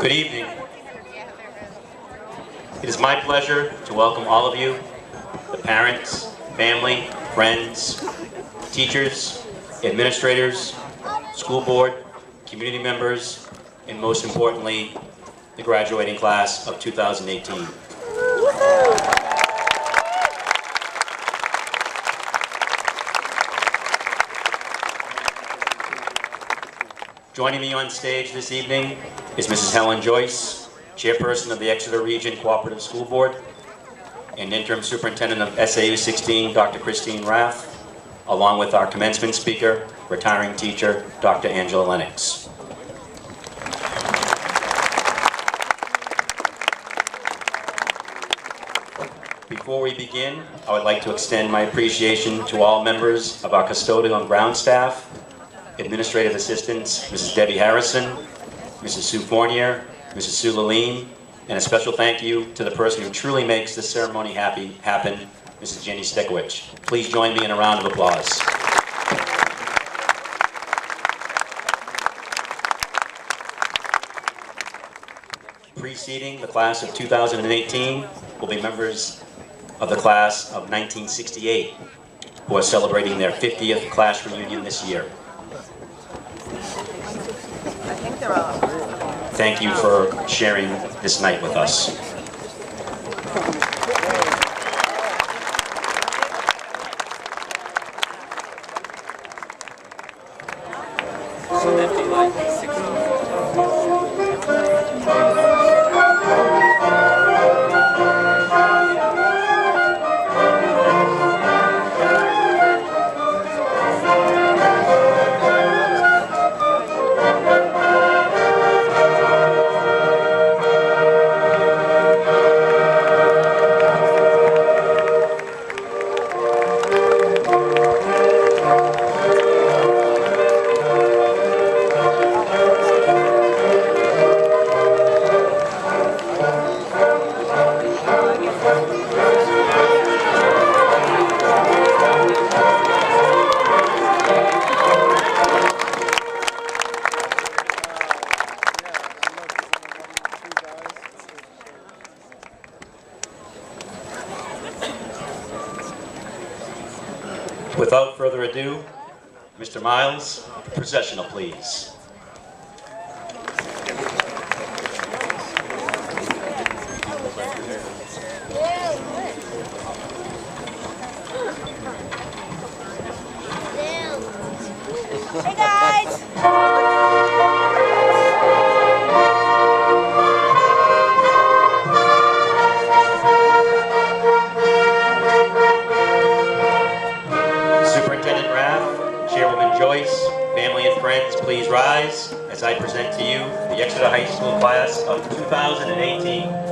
Good evening. It is my pleasure to welcome all of you, the parents, family, friends, teachers, administrators, school board, community members, and most importantly, the graduating class of 2018. Joining me on stage this evening is Mrs. Helen Joyce, Chairperson of the Exeter Region Cooperative School Board, and Interim Superintendent of SAU 16, Dr. Christine Rath, along with our commencement speaker, retiring teacher, Dr. Angela Lennox. Before we begin, I would like to extend my appreciation to all members of our custodial and ground staff, administrative assistants, Mrs. Debbie Harrison, Mrs. Sue Fournier, Mrs. Sue Laline, and a special thank you to the person who truly makes this ceremony happen, Mrs. Jenny Stickowich. Please join me in a round of applause. Preceding the class of 2018 will be members of the class of 1968 who are celebrating their 50th class reunion this year. Thank you for sharing this night with us. Without further ado, Mr. Miles, processional, please. Hey guys! Superintendent Rath, Chairwoman Joyce, family and friends, please rise as I present to you the Exeter High School class of 2018.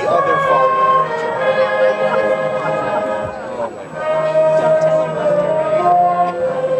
the other far end. Don't tell them left or right. The other far end.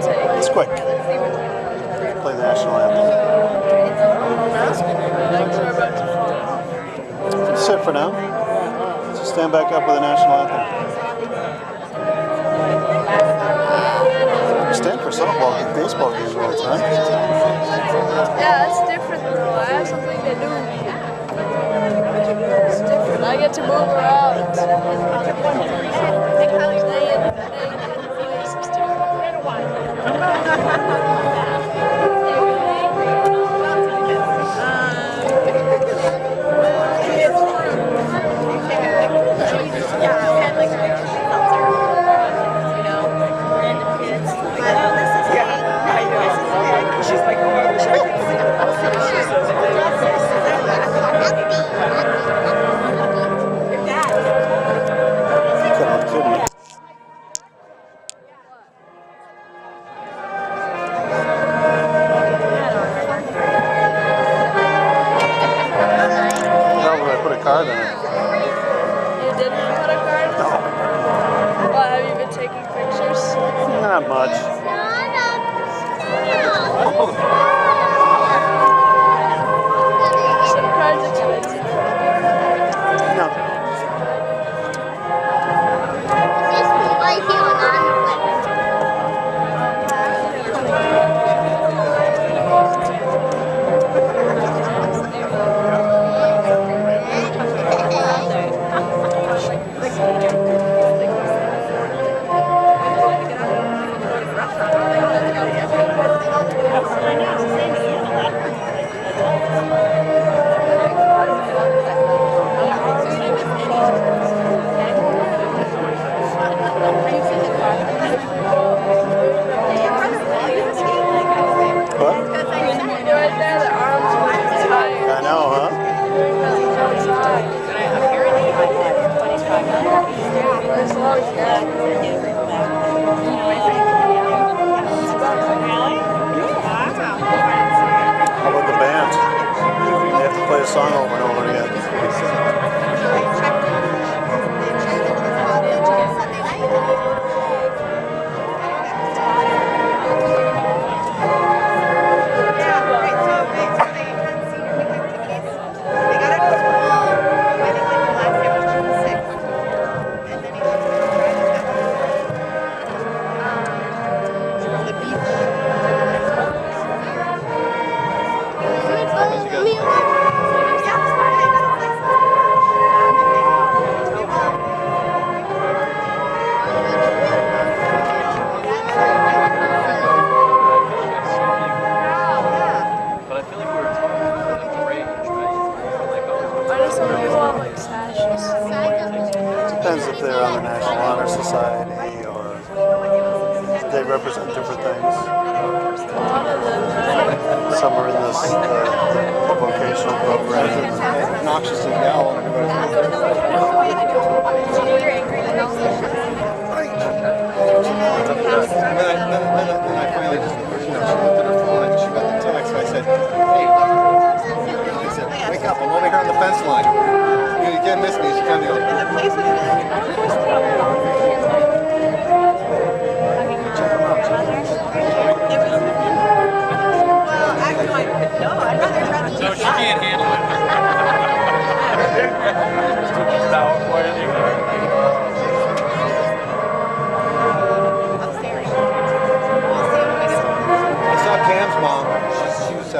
It's quick. Play the national anthem. Sit for now. So stand back up with the national anthem. Stand for softball and baseball games all the time. Yeah, it's different though. I have something to do. It's different. I get to move around. Card in it. You didn't put a card? No. Well, have you been taking pictures? Not much. Some cards expensive. No. Song over and over again. Depends if they're on the National Honor Society or they represent different things. Some are in this the vocational program. Noxious to yell. Then I finally just, she looked at her phone and she got the text. I said, hey, wake up, I'm over here on the fence line. You can't miss me. She kind of goes, so she can't handle it. I saw Cam's mom. She was she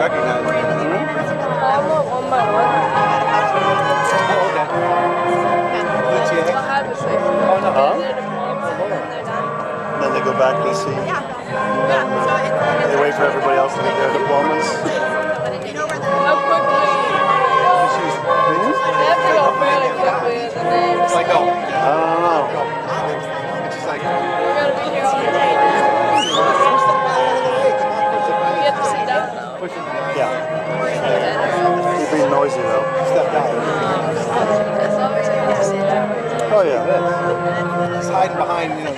recognized me. I'm on one by one. Oh, okay. I'll have it for you. Huh? Then they go back and see. They wait for everybody else to get their diplomas. How quickly? They have to go fairly quickly and then they It's like, oh, I don't know. it's just like, we're gonna be here all day. You get to sit down though. Yeah. You're being noisy though. step down. As long as I get to sit down. Oh yeah. It's hiding behind, you know.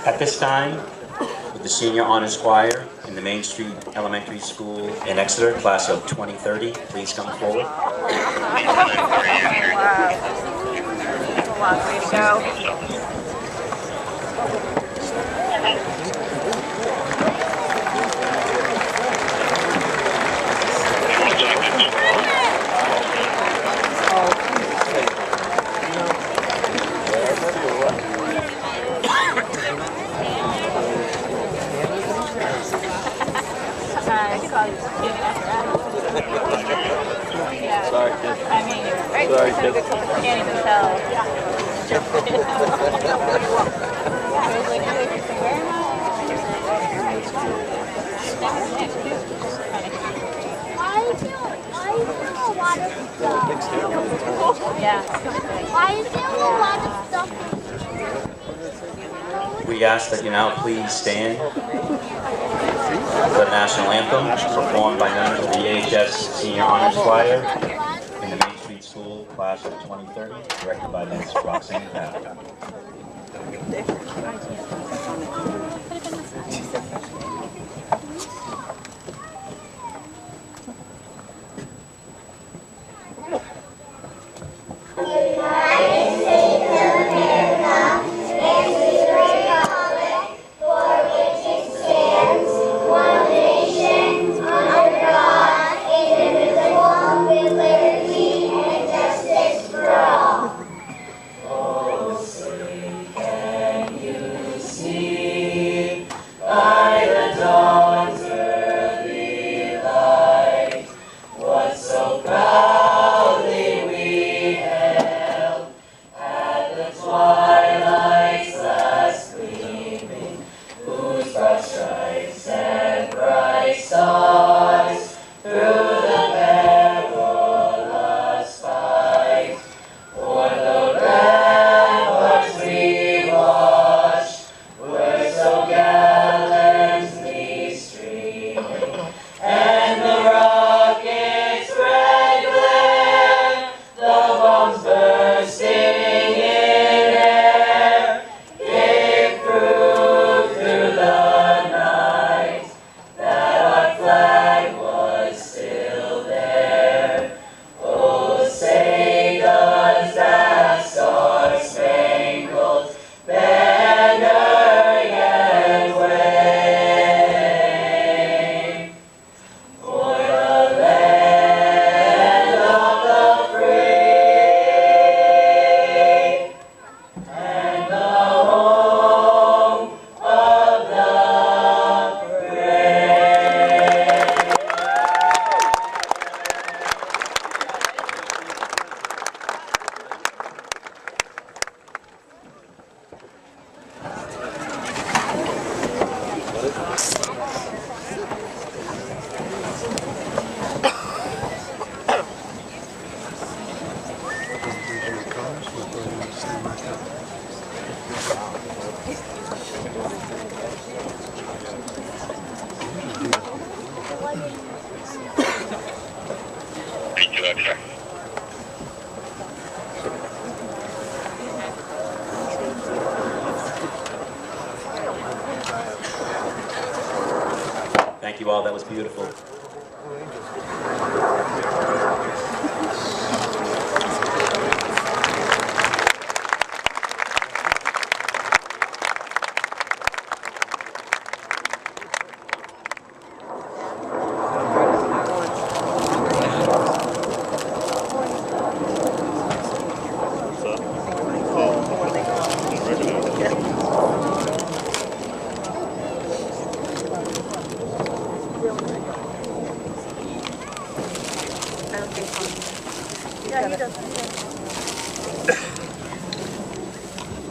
At this time, with the Senior Honors Choir in the Main Street Elementary School in Exeter, class of 2030, please come forward. Long way to go. Sorry, kid. I mean, right? Sorry, kid. I can't even tell. Why is there a lot of stuff? Yeah. Why is there a lot of stuff? We ask that you now please stand for the national anthem performed by members of the EHS Senior Honors Choir in the Main Street School class of 2030, directed by Ms. Roxanne Afar. Thank you, Exeter. Thank you all, that was beautiful.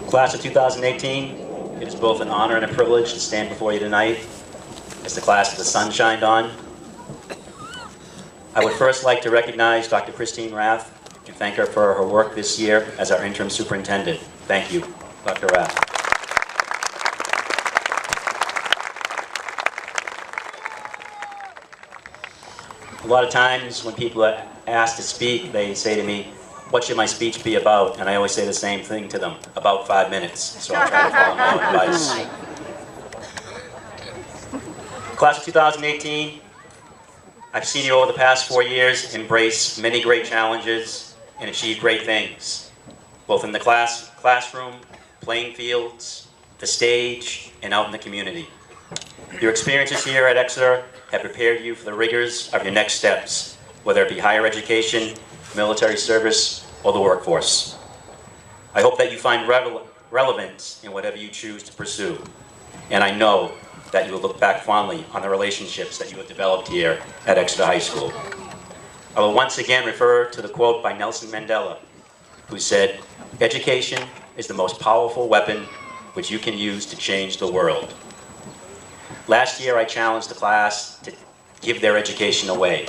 Class of 2018, it is both an honor and a privilege to stand before you tonight as the class that the sun shined on. I would first like to recognize Dr. Christine Rath and thank her for her work this year as our interim superintendent. Thank you, Dr. Rath. A lot of times when people are asked to speak, they say to me, what should my speech be about? And I always say the same thing to them, about 5 minutes. So I'll try to follow my own advice. Class of 2018, I've seen you over the past 4 years embrace many great challenges and achieve great things, both in the classroom, playing fields, the stage, and out in the community. Your experiences here at Exeter have prepared you for the rigors of your next steps, whether it be higher education, military service, or the workforce. I hope that you find relevance in whatever you choose to pursue, and I know that you will look back fondly on the relationships that you have developed here at Exeter High School. I will once again refer to the quote by Nelson Mandela, who said, "Education is the most powerful weapon which you can use to change the world." Last year, I challenged the class to give their education away.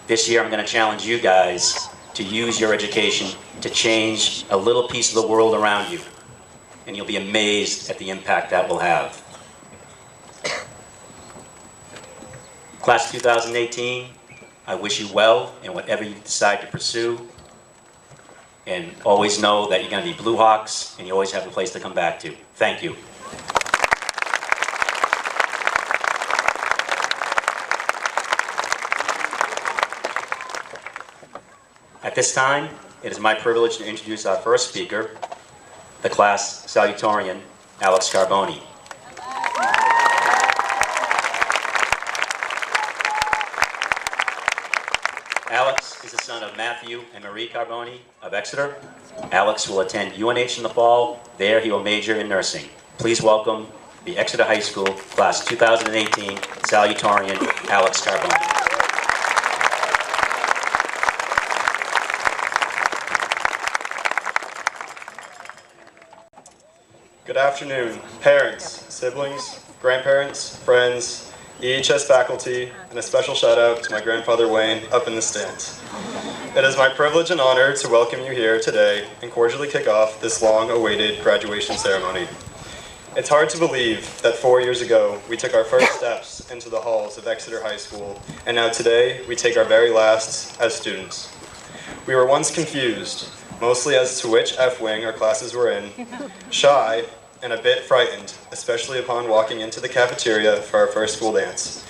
This year, I'm going to challenge you guys to use your education to change a little piece of the world around you, and you'll be amazed at the impact that will have. Class of 2018, I wish you well in whatever you decide to pursue, and always know that you're going to be Blue Hawks, and you always have a place to come back to. Thank you. At this time, it is my privilege to introduce our first speaker, the class Salutatorian, Alex Carboni. Alex is the son of Matthew and Marie Carboni of Exeter. Alex will attend UNH in the fall. There he will major in nursing. Please welcome the Exeter High School Class 2018 Salutatorian, Alex Carboni. Good afternoon, parents, siblings, grandparents, friends, EHS faculty, and a special shout out to my grandfather Wayne up in the stands. It is my privilege and honor to welcome you here today and cordially kick off this long-awaited graduation ceremony. It's hard to believe that 4 years ago we took our first steps into the halls of Exeter High School, and now today we take our very last as students. We were once confused, mostly as to which F-wing our classes were in, shy, and a bit frightened, especially upon walking into the cafeteria for our first school dance.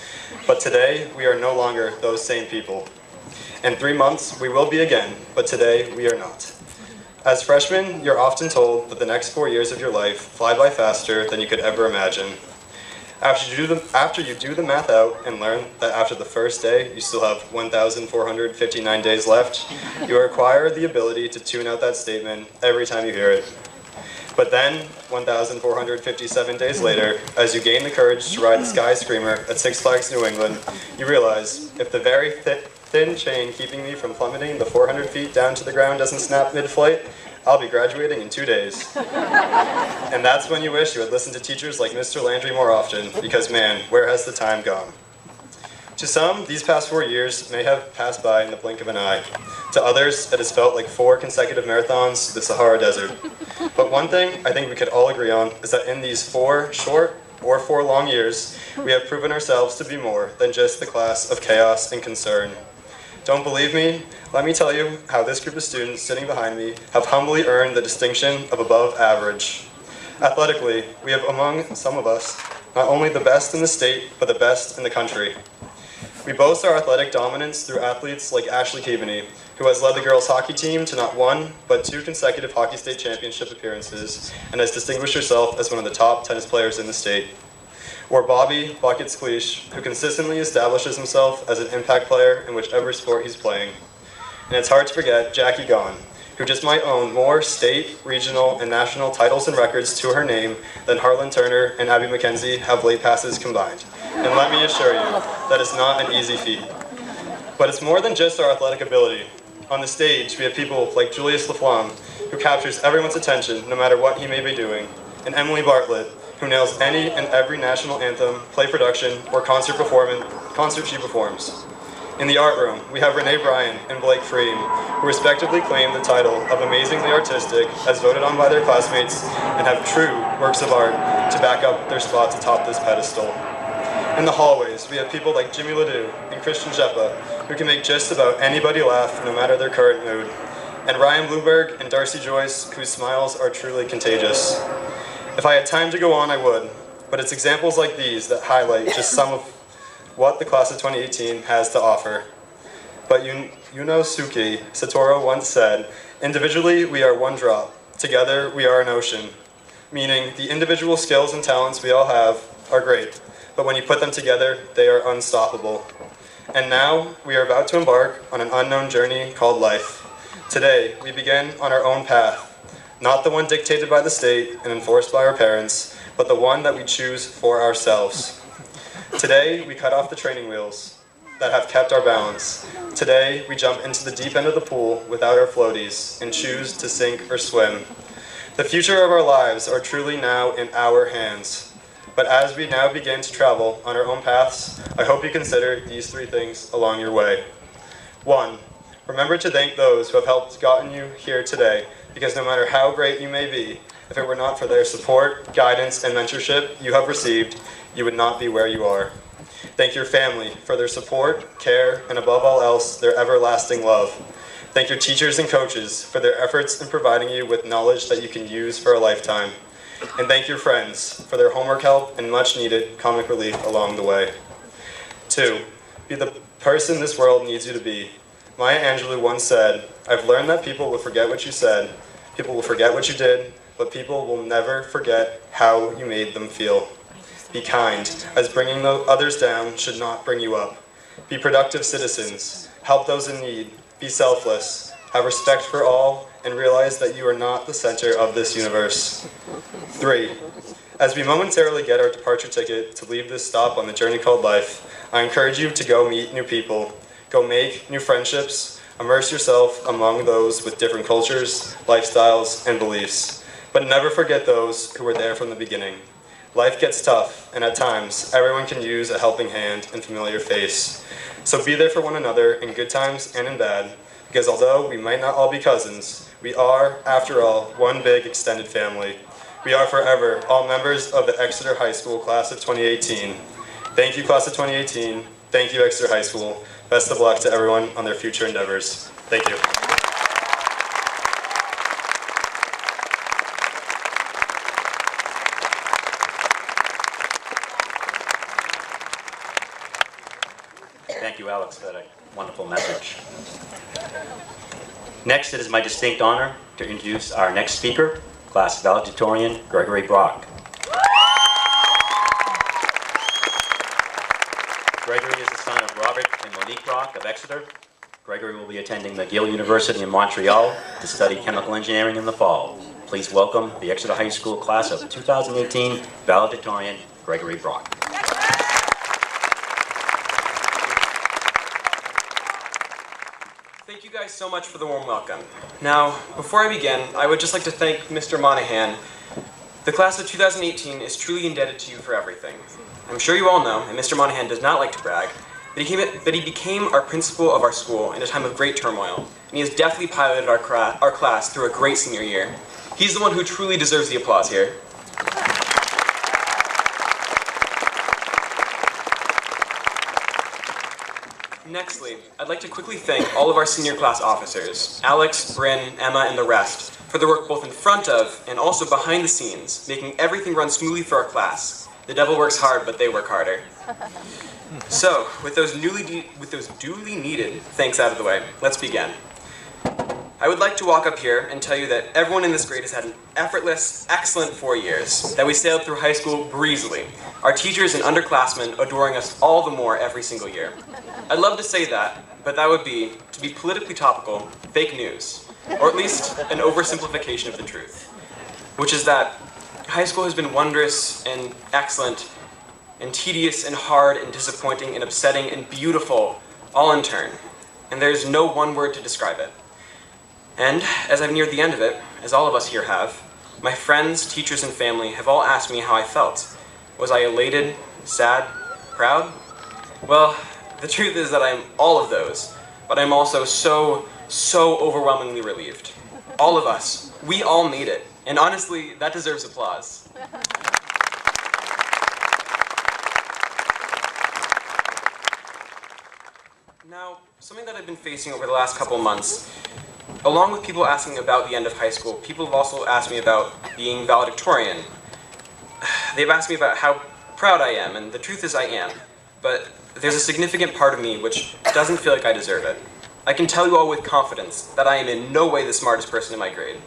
But today, we are no longer those same people. In 3 months, we will be again, but today, we are not. As freshmen, you're often told that the next 4 years of your life fly by faster than you could ever imagine. After you do the math out and learn that after the first day, you still have 1,459 days left, you acquire the ability to tune out that statement every time you hear it. But then, 1,457 days later, as you gain the courage to ride the Sky Screamer at Six Flags New England, you realize, if the very thin chain keeping me from plummeting the 400 feet down to the ground doesn't snap mid-flight, I'll be graduating in 2 days. And that's when you wish you had listened to teachers like Mr. Landry more often, because man, where has the time gone? To some, these past 4 years may have passed by in the blink of an eye. To others, it has felt like 4 consecutive marathons to the Sahara Desert. But one thing I think we could all agree on is that in these 4 short or 4 long years, we have proven ourselves to be more than just the class of chaos and concern. Don't believe me? Let me tell you how this group of students sitting behind me have humbly earned the distinction of above average. Athletically, we have among some of us not only the best in the state, but the best in the country. We boast our athletic dominance through athletes like Ashley Keaveney, who has led the girls' hockey team to not 1, but 2 consecutive hockey state championship appearances, and has distinguished herself as one of the top tennis players in the state. Or Bobby Buckets Cleash, who consistently establishes himself as an impact player in whichever sport he's playing. And it's hard to forget Jackie Gaughan, who just might own more state, regional, and national titles and records to her name than Harlan Turner and Abby McKenzie have late passes combined. And let me assure you, that is not an easy feat. But it's more than just our athletic ability. On the stage, we have people like Julius Laflamme, who captures everyone's attention no matter what he may be doing, and Emily Bartlett, who nails any and every national anthem, play production, or concert she performs. In the art room, we have Renee Bryan and Blake Freem, who respectively claim the title of Amazingly Artistic as voted on by their classmates and have true works of art to back up their spot atop this pedestal. In the hallways, we have people like Jimmy Ledoux and Christian Jeppa, who can make just about anybody laugh no matter their current mood, and Ryan Bloomberg and Darcy Joyce, whose smiles are truly contagious. If I had time to go on, I would, but it's examples like these that highlight just some of what the class of 2018 has to offer. But Yunosuke Satoru once said, "Individually we are one drop, together we are an ocean." Meaning the individual skills and talents we all have are great, but when you put them together, they are unstoppable. And now we are about to embark on an unknown journey called life. Today, we begin on our own path, not the one dictated by the state and enforced by our parents, but the one that we choose for ourselves. Today, we cut off the training wheels that have kept our balance. Today, we jump into the deep end of the pool without our floaties and choose to sink or swim. The future of our lives are truly now in our hands. But as we now begin to travel on our own paths, I hope you consider these 3 things along your way. 1, remember to thank those who have helped gotten you here today, because no matter how great you may be, if it were not for their support, guidance, and mentorship you have received, you would not be where you are. Thank your family for their support, care, and above all else, their everlasting love. Thank your teachers and coaches for their efforts in providing you with knowledge that you can use for a lifetime. And thank your friends for their homework help and much needed comic relief along the way. 2, be the person this world needs you to be. Maya Angelou once said, "I've learned that people will forget what you said, people will forget what you did, but people will never forget how you made them feel. Be kind, as bringing others down should not bring you up. Be productive citizens, help those in need, be selfless, have respect for all, and realize that you are not the center of this universe." 3, as we momentarily get our departure ticket to leave this stop on the journey called life, I encourage you to go meet new people, go make new friendships, immerse yourself among those with different cultures, lifestyles, and beliefs. But never forget those who were there from the beginning. Life gets tough, and at times, everyone can use a helping hand and familiar face. So be there for one another in good times and in bad, because although we might not all be cousins, we are, after all, one big extended family. We are forever all members of the Exeter High School Class of 2018. Thank you, Class of 2018. Thank you, Exeter High School. Best of luck to everyone on their future endeavors. Thank you. Thank you, Alex, for that wonderful message. Next, it is my distinct honor to introduce our next speaker, Class Valedictorian Gregory Brock. Gregory is the son of Robert and Monique Brock of Exeter. Gregory will be attending McGill University in Montreal to study chemical engineering in the fall. Please welcome the Exeter High School Class of 2018 Valedictorian Gregory Brock. Thank you guys so much for the warm welcome. Now, before I begin, I would just like to thank Mr. Monahan. The class of 2018 is truly indebted to you for everything. I'm sure you all know, and Mr. Monahan does not like to brag, but he became our principal of our school in a time of great turmoil, and he has deftly piloted our class through a great senior year. He's the one who truly deserves the applause here. Nextly, I'd like to quickly thank all of our senior class officers, Alex, Bryn, Emma, and the rest, for their work both in front of and also behind the scenes, making everything run smoothly for our class. The devil works hard, but they work harder. So, with those duly needed thanks out of the way, let's begin. I would like to walk up here and tell you that everyone in this grade has had an effortless, excellent 4 years, that we sailed through high school breezily, our teachers and underclassmen adoring us all the more every single year. I'd love to say that, but that would be, to be politically topical, fake news, or at least an oversimplification of the truth, which is that high school has been wondrous and excellent, and tedious and hard and disappointing and upsetting and beautiful, all in turn, and there's no one word to describe it. And as I've neared the end of it, as all of us here have, my friends, teachers, and family have all asked me how I felt. Was I elated, sad, proud? Well, the truth is that I'm all of those, but I'm also so overwhelmingly relieved. All of us, we all made it, and honestly, that deserves applause. Now, something that I've been facing over the last couple months, along with people asking about the end of high school, people have also asked me about being valedictorian. They've asked me about how proud I am, and the truth is I am. But there's a significant part of me which doesn't feel like I deserve it. I can tell you all with confidence that I am in no way the smartest person in my grade.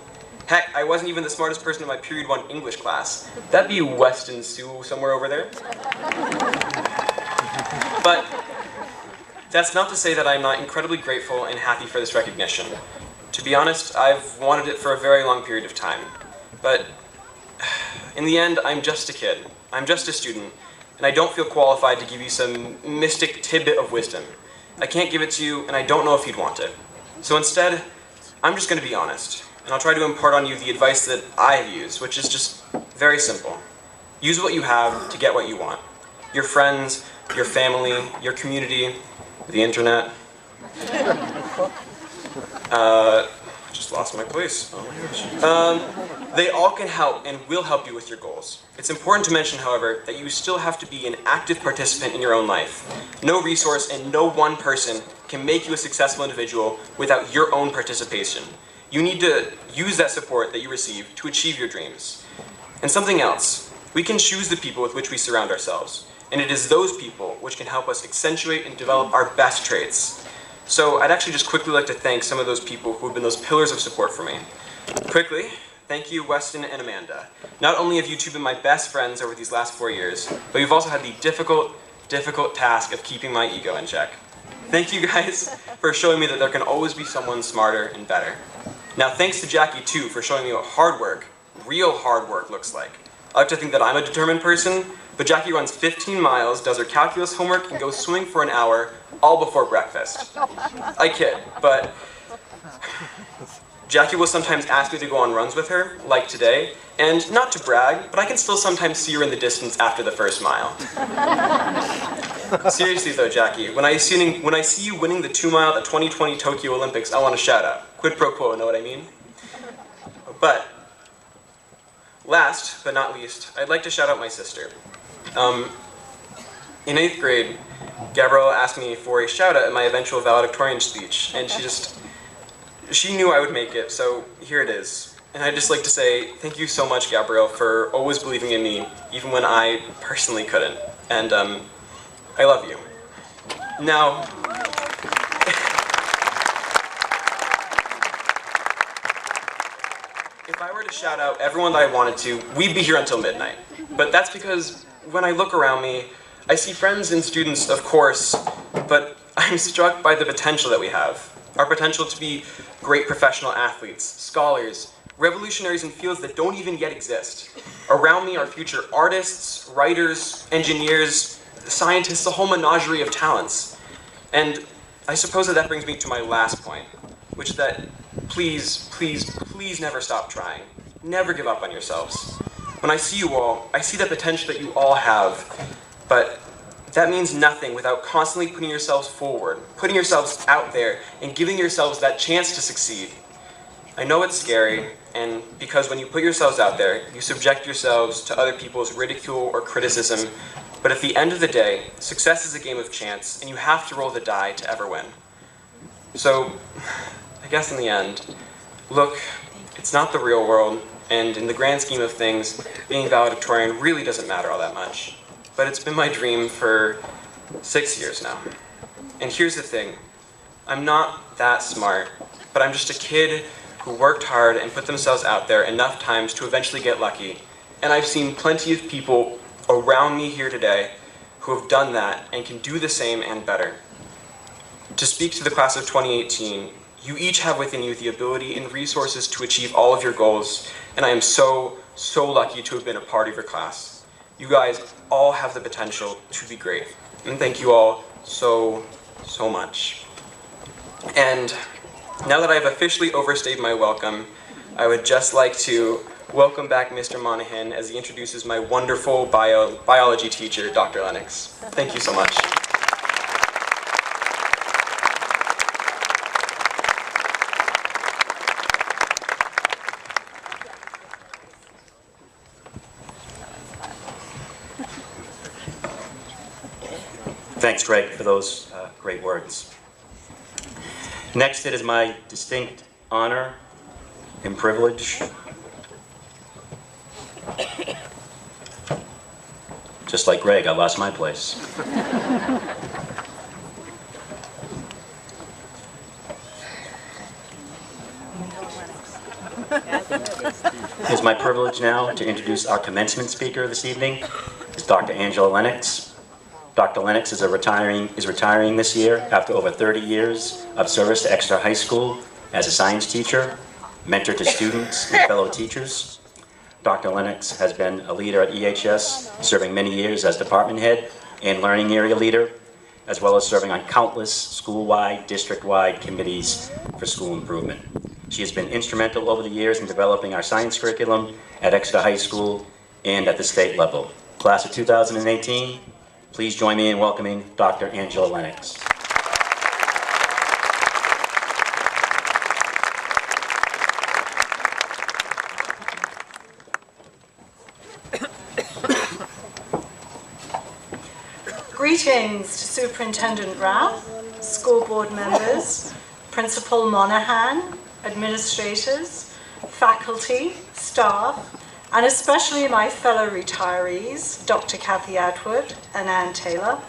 Heck, I wasn't even the smartest person in my Period 1 English class. That'd be Weston Sue somewhere over there. But that's not to say that I'm not incredibly grateful and happy for this recognition. To be honest, I've wanted it for a very long period of time. But in the end, I'm just a kid. I'm just a student, and I don't feel qualified to give you some mystic tidbit of wisdom. I can't give it to you, and I don't know if you'd want it. So instead, I'm just going to be honest, and I'll try to impart on you the advice that I have used, which is just very simple. Use what you have to get what you want. Your friends, your family, your community, the internet. Just lost my place. Oh my gosh. They all can help and will help you with your goals. It's important to mention, however, that you still have to be an active participant in your own life. No resource and no one person can make you a successful individual without your own participation. You need to use that support that you receive to achieve your dreams. And something else, we can choose the people with which we surround ourselves. And it is those people which can help us accentuate and develop our best traits. So I'd actually just quickly like to thank some of those people who have been those pillars of support for me. Quickly, thank you, Weston and Amanda. Not only have you two been my best friends over these last 4 years, but you've also had the difficult task of keeping my ego in check. Thank you guys for showing me that there can always be someone smarter and better. Now thanks to Jackie too for showing me what hard work, real hard work, looks like. I like to think that I'm a determined person, but Jackie runs 15 miles, does her calculus homework, and goes swimming for an hour, all before breakfast. I kid, but Jackie will sometimes ask me to go on runs with her, like today, and not to brag, but I can still sometimes see her in the distance after the first mile. Seriously though, Jackie, when I see you winning the 2-mile at the 2020 Tokyo Olympics, I want to shout out. Quid pro quo, know what I mean? But last but not least, I'd like to shout out my sister. In 8th grade, Gabriella asked me for a shout out at my eventual valedictorian speech, and she knew I would make it, so here it is. And I'd just like to say thank you so much, Gabrielle, for always believing in me, even when I personally couldn't. And I love you. Now, if I were to shout out everyone that I wanted to, we'd be here until midnight. But that's because when I look around me, I see friends and students, of course, but I'm struck by the potential that we have. Our potential to be great professional athletes, scholars, revolutionaries in fields that don't even yet exist. Around me are future artists, writers, engineers, scientists, a whole menagerie of talents. And I suppose that brings me to my last point, which is that please, please, please never stop trying. Never give up on yourselves. When I see you all, I see the potential that you all have, but that means nothing without constantly putting yourselves forward, putting yourselves out there, and giving yourselves that chance to succeed. I know it's scary, and because when you put yourselves out there, you subject yourselves to other people's ridicule or criticism, but at the end of the day, success is a game of chance, and you have to roll the die to ever win. So, I guess in the end, look, it's not the real world, and in the grand scheme of things, being valedictorian really doesn't matter all that much. But it's been my dream for 6 years now. And here's the thing, I'm not that smart, but I'm just a kid who worked hard and put themselves out there enough times to eventually get lucky. And I've seen plenty of people around me here today who have done that and can do the same and better. To speak to the class of 2018, you each have within you the ability and resources to achieve all of your goals, and I am so lucky to have been a part of your class. You guys all have the potential to be great, and thank you all so much. And now that I've officially overstayed my welcome, I would just like to welcome back Mr. Monahan as he introduces my wonderful biology teacher, Dr. Lennox. Thank you so much. Thanks, Greg, for those great words. Next, it is my distinct honor and privilege, just like Greg, I lost my place, It is my privilege now to introduce our commencement speaker this evening. It's Dr. Angela Lennox. Dr. Lennox is retiring this year after over 30 years of service to Exeter High School as a science teacher, mentor to students and fellow teachers. Dr. Lennox has been a leader at EHS, serving many years as department head and learning area leader, as well as serving on countless school-wide, district-wide committees for school improvement. She has been instrumental over the years in developing our science curriculum at Exeter High School and at the state level. Class of 2018, please join me in welcoming Dr. Angela Lennox. Greetings to Superintendent Rath, school board members, Principal Monahan, administrators, faculty, staff, and especially my fellow retirees, Dr. Kathy Atwood and Ann Taylor,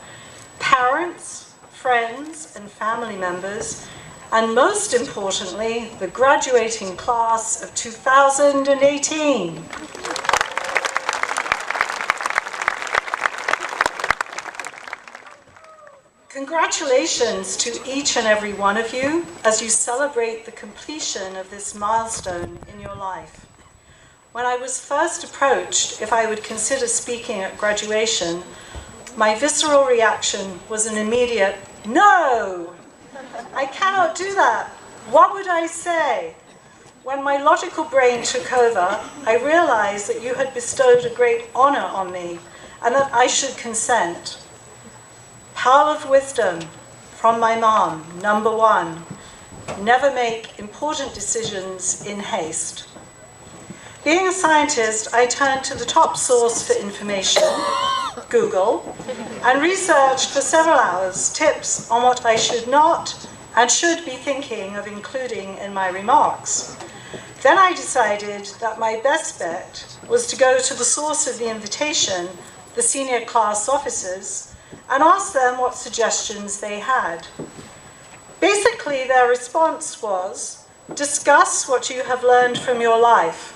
parents, friends, and family members, and most importantly, the graduating class of 2018. Congratulations to each and every one of you as you celebrate the completion of this milestone in your life. When I was first approached if I would consider speaking at graduation, my visceral reaction was an immediate, "No! I cannot do that. What would I say?" When my logical brain took over, I realized that you had bestowed a great honor on me and that I should consent. Pearl of wisdom from my mom, number one, never make important decisions in haste. Being a scientist, I turned to the top source for information, Google, and researched for several hours tips on what I should not and should be thinking of including in my remarks. Then I decided that my best bet was to go to the source of the invitation, the senior class officers, and ask them what suggestions they had. Basically, their response was, discuss what you have learned from your life.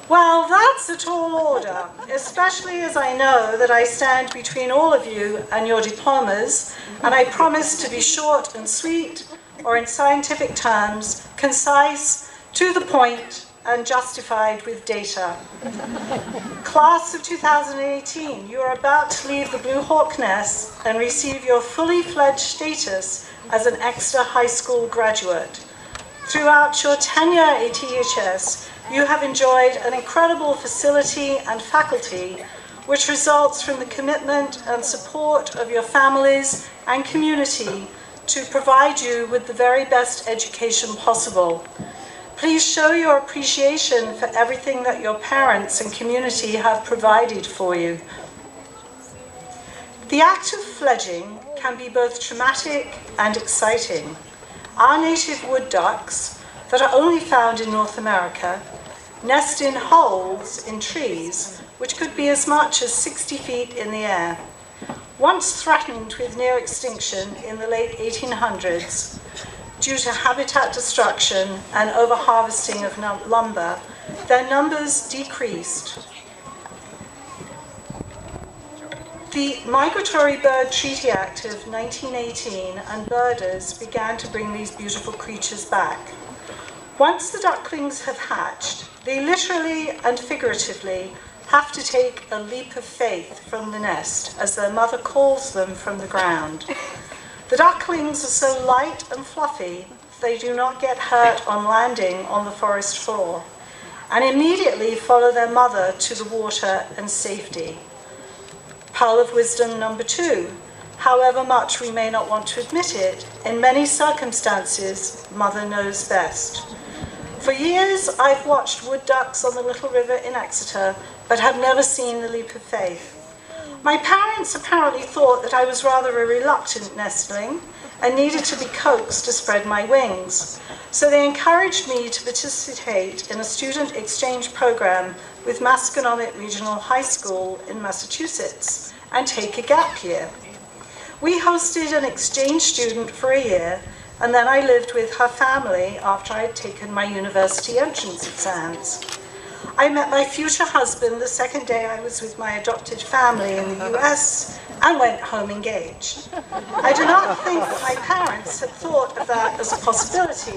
Well, that's a tall order, especially as I know that I stand between all of you and your diplomas, and I promise to be short and sweet, or in scientific terms, concise, to the point, and justified with data. Class of 2018, you are about to leave the Blue Hawk nest and receive your fully fledged status as an Exeter High School graduate. Throughout your tenure at EHS, you have enjoyed an incredible facility and faculty, which results from the commitment and support of your families and community to provide you with the very best education possible. Please show your appreciation for everything that your parents and community have provided for you. The act of fledging can be both traumatic and exciting. Our native wood ducks, that are only found in North America, nest in holes in trees, which could be as much as 60 feet in the air. Once threatened with near extinction in the late 1800s, due to habitat destruction and overharvesting of lumber, their numbers decreased. The Migratory Bird Treaty Act of 1918 and birders began to bring these beautiful creatures back. Once the ducklings have hatched, they literally and figuratively have to take a leap of faith from the nest as their mother calls them from the ground. The ducklings are so light and fluffy, they do not get hurt on landing on the forest floor, and immediately follow their mother to the water and safety. Pearl of wisdom number two, however much we may not want to admit it, in many circumstances, mother knows best. For years, I've watched wood ducks on the Little River in Exeter, but have never seen the leap of faith. My parents apparently thought that I was rather a reluctant nestling and needed to be coaxed to spread my wings. So they encouraged me to participate in a student exchange program with Masconomet Regional High School in Massachusetts and take a gap year. We hosted an exchange student for a year, and then I lived with her family after I had taken my university entrance exams. I met my future husband the second day I was with my adopted family in the US and went home engaged. I do not think that my parents had thought of that as a possibility,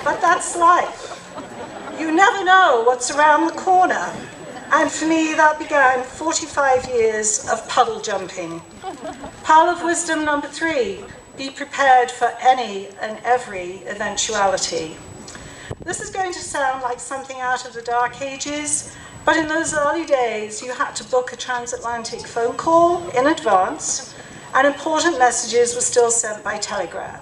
but that's life. You never know what's around the corner. And for me, that began 45 years of puddle jumping. Pearl of wisdom number 3, be prepared for any and every eventuality. This is going to sound like something out of the dark ages, but in those early days, you had to book a transatlantic phone call in advance, and important messages were still sent by telegram.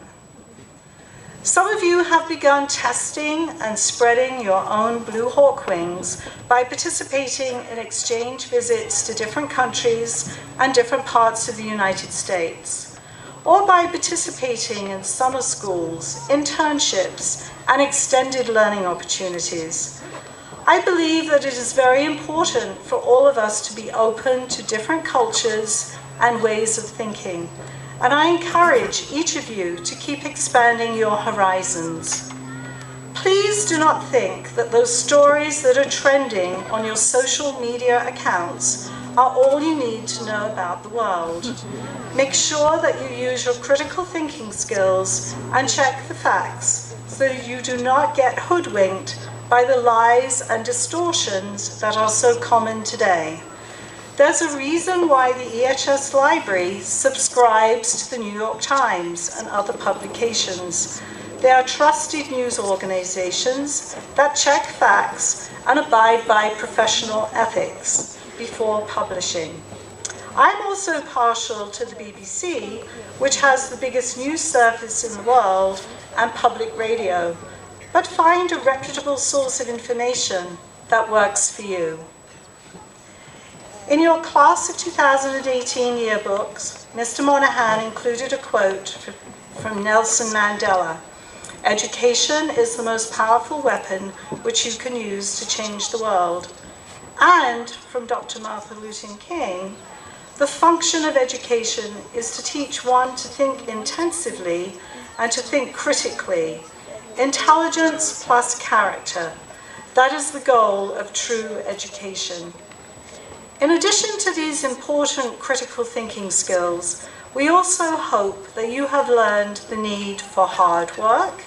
Some of you have begun testing and spreading your own Blue Hawk wings by participating in exchange visits to different countries and different parts of the United States, or by participating in summer schools, internships, and extended learning opportunities. I believe that it is very important for all of us to be open to different cultures and ways of thinking. And I encourage each of you to keep expanding your horizons. Please do not think that those stories that are trending on your social media accounts are all you need to know about the world. Make sure that you use your critical thinking skills and check the facts so that you do not get hoodwinked by the lies and distortions that are so common today. There's a reason why the EHS Library subscribes to the New York Times and other publications. They are trusted news organizations that check facts and abide by professional ethics before publishing. I'm also partial to the BBC, which has the biggest news service in the world and public radio, but find a reputable source of information that works for you. In your class of 2018 yearbooks, Mr. Monahan included a quote from Nelson Mandela. Education is the most powerful weapon which you can use to change the world. And from Dr. Martin Luther King, the function of education is to teach one to think intensively and to think critically. Intelligence plus character. That is the goal of true education. In addition to these important critical thinking skills, we also hope that you have learned the need for hard work,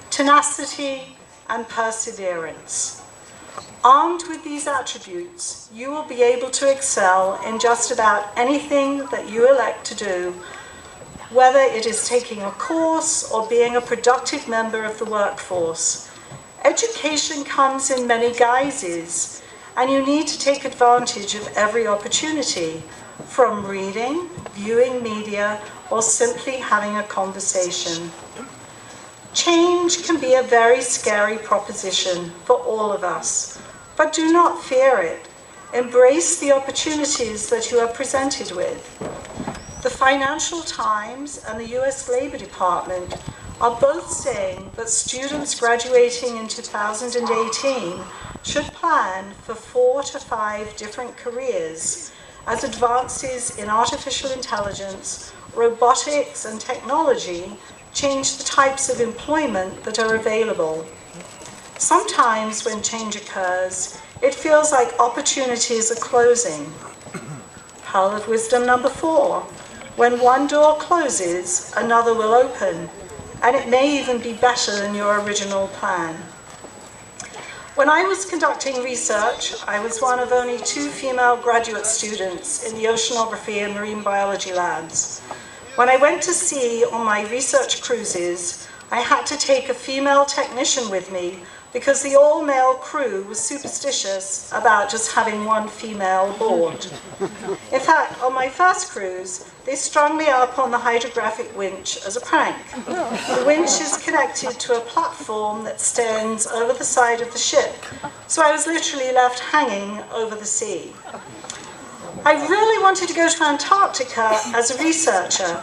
tenacity, and perseverance. Armed with these attributes, you will be able to excel in just about anything that you elect to do, whether it is taking a course or being a productive member of the workforce. Education comes in many guises, and you need to take advantage of every opportunity, from reading, viewing media, or simply having a conversation. Change can be a very scary proposition for all of us, but do not fear it. Embrace the opportunities that you are presented with. The Financial Times and the US Labor Department are both saying that students graduating in 2018 should plan for 4 to 5 different careers as advances in artificial intelligence, robotics, and technology change the types of employment that are available. Sometimes when change occurs, it feels like opportunities are closing. Pearl of wisdom number 4, when one door closes, another will open, and it may even be better than your original plan. When I was conducting research, I was one of only 2 female graduate students in the oceanography and marine biology labs. When I went to sea on my research cruises, I had to take a female technician with me because the all-male crew was superstitious about just having one female aboard. In fact, on my first cruise, they strung me up on the hydrographic winch as a prank. The winch is connected to a platform that stands over the side of the ship, so I was literally left hanging over the sea. I really wanted to go to Antarctica as a researcher,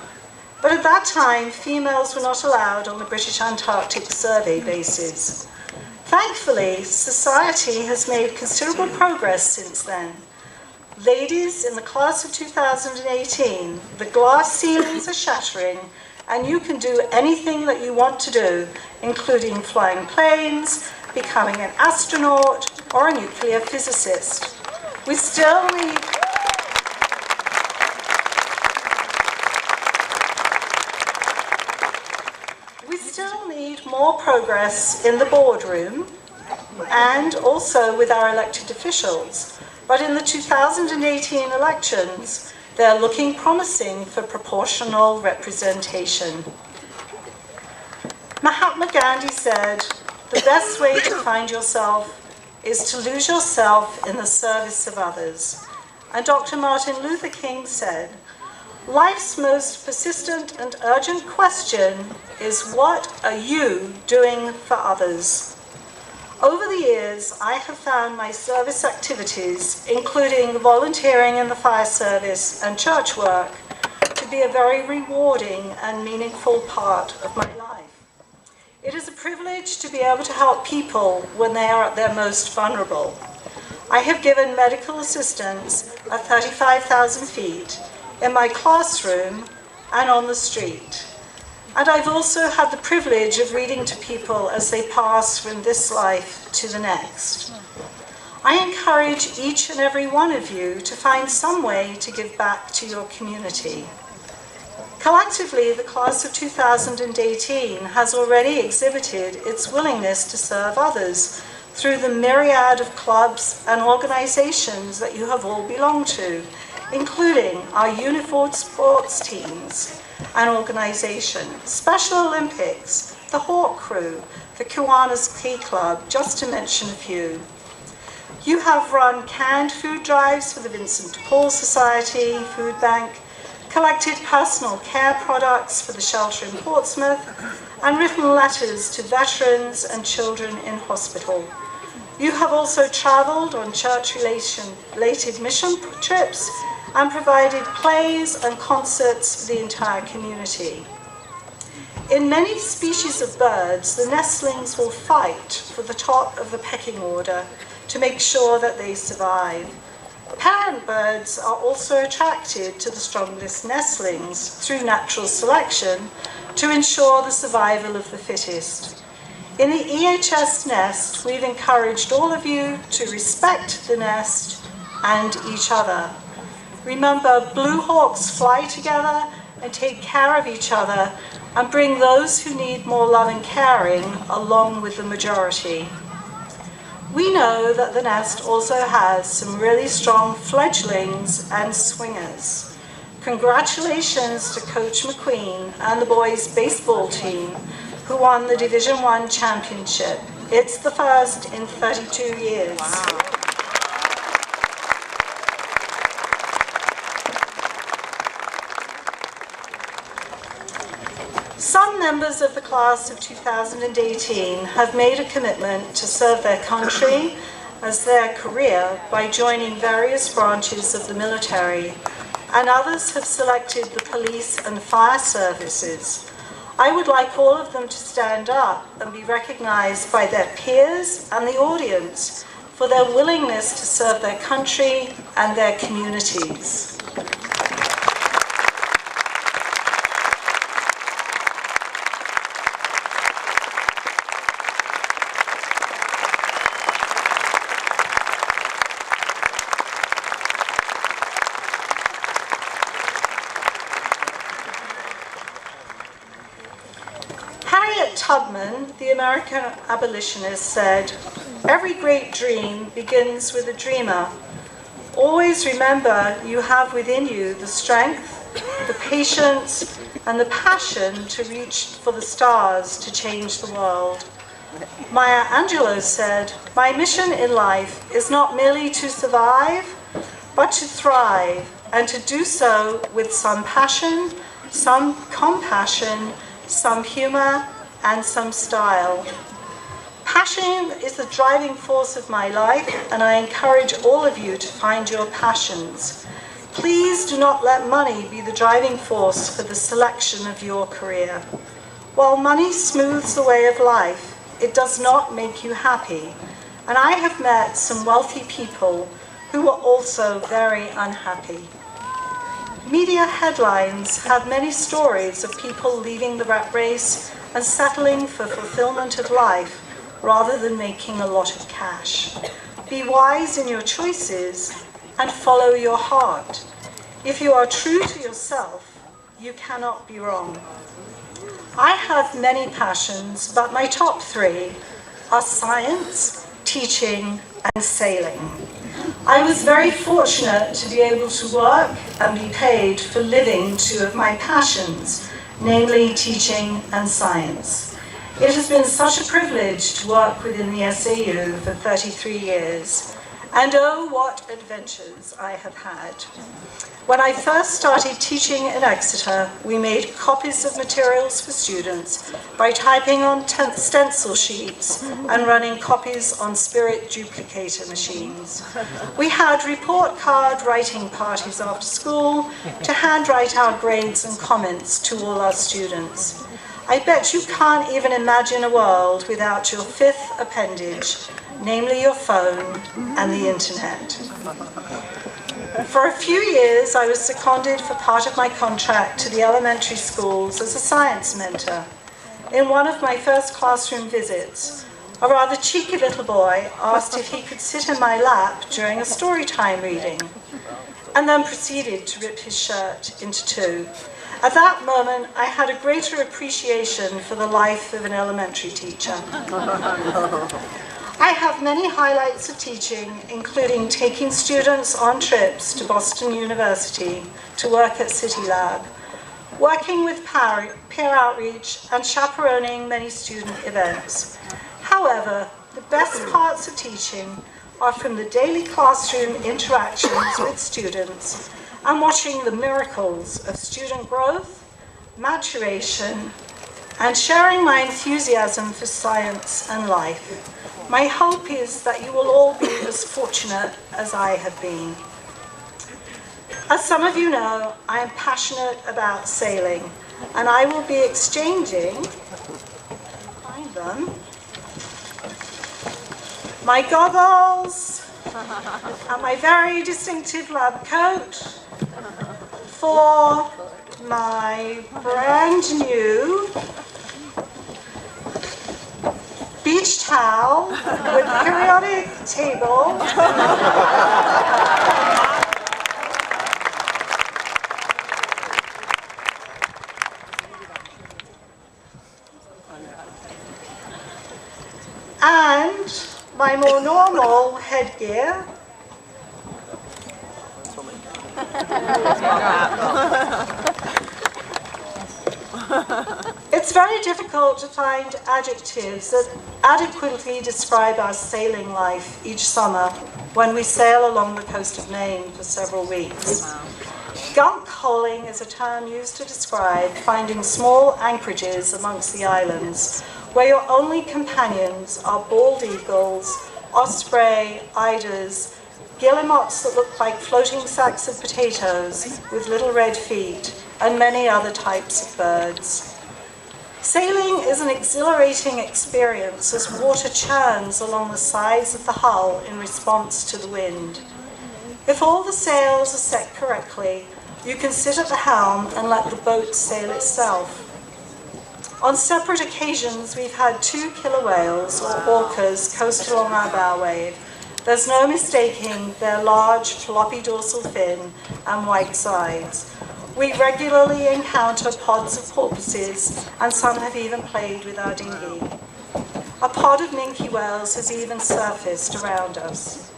but at that time, females were not allowed on the British Antarctic Survey bases. Thankfully, society has made considerable progress since then. Ladies, in the class of 2018, the glass ceilings are shattering and you can do anything that you want to do, including flying planes, becoming an astronaut, or a nuclear physicist. We still need more progress in the boardroom and also with our elected officials. But in the 2018 elections, they're looking promising for proportional representation. Mahatma Gandhi said, the best way to find yourself is to lose yourself in the service of others. And Dr. Martin Luther King said, life's most persistent and urgent question is, what are you doing for others? Over the years, I have found my service activities, including volunteering in the fire service and church work, to be a very rewarding and meaningful part of my life. It is a privilege to be able to help people when they are at their most vulnerable. I have given medical assistance at 35,000 feet, in my classroom and on the street. And I've also had the privilege of reading to people as they pass from this life to the next. I encourage each and every one of you to find some way to give back to your community. Collectively, the class of 2018 has already exhibited its willingness to serve others through the myriad of clubs and organizations that you have all belonged to, including our uniformed sports teams and organizations, Special Olympics, the Hawk Crew, the Kiwanis Key Club, just to mention a few. You have run canned food drives for the Vincent de Paul Society Food Bank, collected personal care products for the shelter in Portsmouth, and written letters to veterans and children in hospital. You have also traveled on church-related mission trips and provided plays and concerts for the entire community. In many species of birds, the nestlings will fight for the top of the pecking order to make sure that they survive. Parent birds are also attracted to the strongest nestlings through natural selection to ensure the survival of the fittest. In the EHS nest, we've encouraged all of you to respect the nest and each other. Remember, blue hawks fly together and take care of each other and bring those who need more love and caring along with the majority. We know that the nest also has some really strong fledglings and swingers. Congratulations to Coach McQueen and the boys' baseball team who won the Division I championship. It's the first in 32 years. Wow. Some members of the class of 2018 have made a commitment to serve their country as their career by joining various branches of the military, and others have selected the police and fire services. I would like all of them to stand up and be recognized by their peers and the audience for their willingness to serve their country and their communities. Tubman, the American abolitionist, said, "Every great dream begins with a dreamer. Always remember you have within you the strength, the patience, and the passion to reach for the stars to change the world." Maya Angelou said, "My mission in life is not merely to survive, but to thrive, and to do so with some passion, some compassion, some humor, and some style." Passion is the driving force of my life, and I encourage all of you to find your passions. Please do not let money be the driving force for the selection of your career. While money smooths the way of life, it does not make you happy, and I have met some wealthy people who were also very unhappy. Media headlines have many stories of people leaving the rat race and settling for fulfillment of life rather than making a lot of cash. Be wise in your choices and follow your heart. If you are true to yourself, you cannot be wrong. I have many passions, but my top three are science, teaching, and sailing. I was very fortunate to be able to work and be paid for living two of my passions, namely teaching and science. It has been such a privilege to work within the SAU for 33 years, and oh, what adventures I have had. When I first started teaching in Exeter, we made copies of materials for students by typing on stencil sheets and running copies on spirit duplicator machines. We had report card writing parties after school to handwrite our grades and comments to all our students. I bet you can't even imagine a world without your fifth appendage, namely your phone and the internet. For a few years, I was seconded for part of my contract to the elementary schools as a science mentor. In one of my first classroom visits, a rather cheeky little boy asked if he could sit in my lap during a story time reading, and then proceeded to rip his shirt into two. At that moment, I had a greater appreciation for the life of an elementary teacher. I have many highlights of teaching, including taking students on trips to Boston University to work at City Lab, working with peer outreach, and chaperoning many student events. However, the best parts of teaching are from the daily classroom interactions with students and watching the miracles of student growth, maturation, and sharing my enthusiasm for science and life. My hope is that you will all be as fortunate as I have been. As some of you know, I am passionate about sailing, and I will be exchanging, find them, my goggles and my very distinctive lab coat for my brand new beach towel with periodic table and my more normal headgear. It's very difficult to find adjectives that adequately describe our sailing life each summer when we sail along the coast of Maine for several weeks. Gunk holing is a term used to describe finding small anchorages amongst the islands where your only companions are bald eagles, osprey, eiders, guillemots that look like floating sacks of potatoes with little red feet, and many other types of birds. Sailing is an exhilarating experience as water churns along the sides of the hull in response to the wind. If all the sails are set correctly, you can sit at the helm and let the boat sail itself. On separate occasions, we've had 2 killer whales, or orcas, coast along our bow wave. There's no mistaking their large, floppy dorsal fin and white sides. We regularly encounter pods of porpoises, and some have even played with our dinghy. A pod of minke whales has even surfaced around us.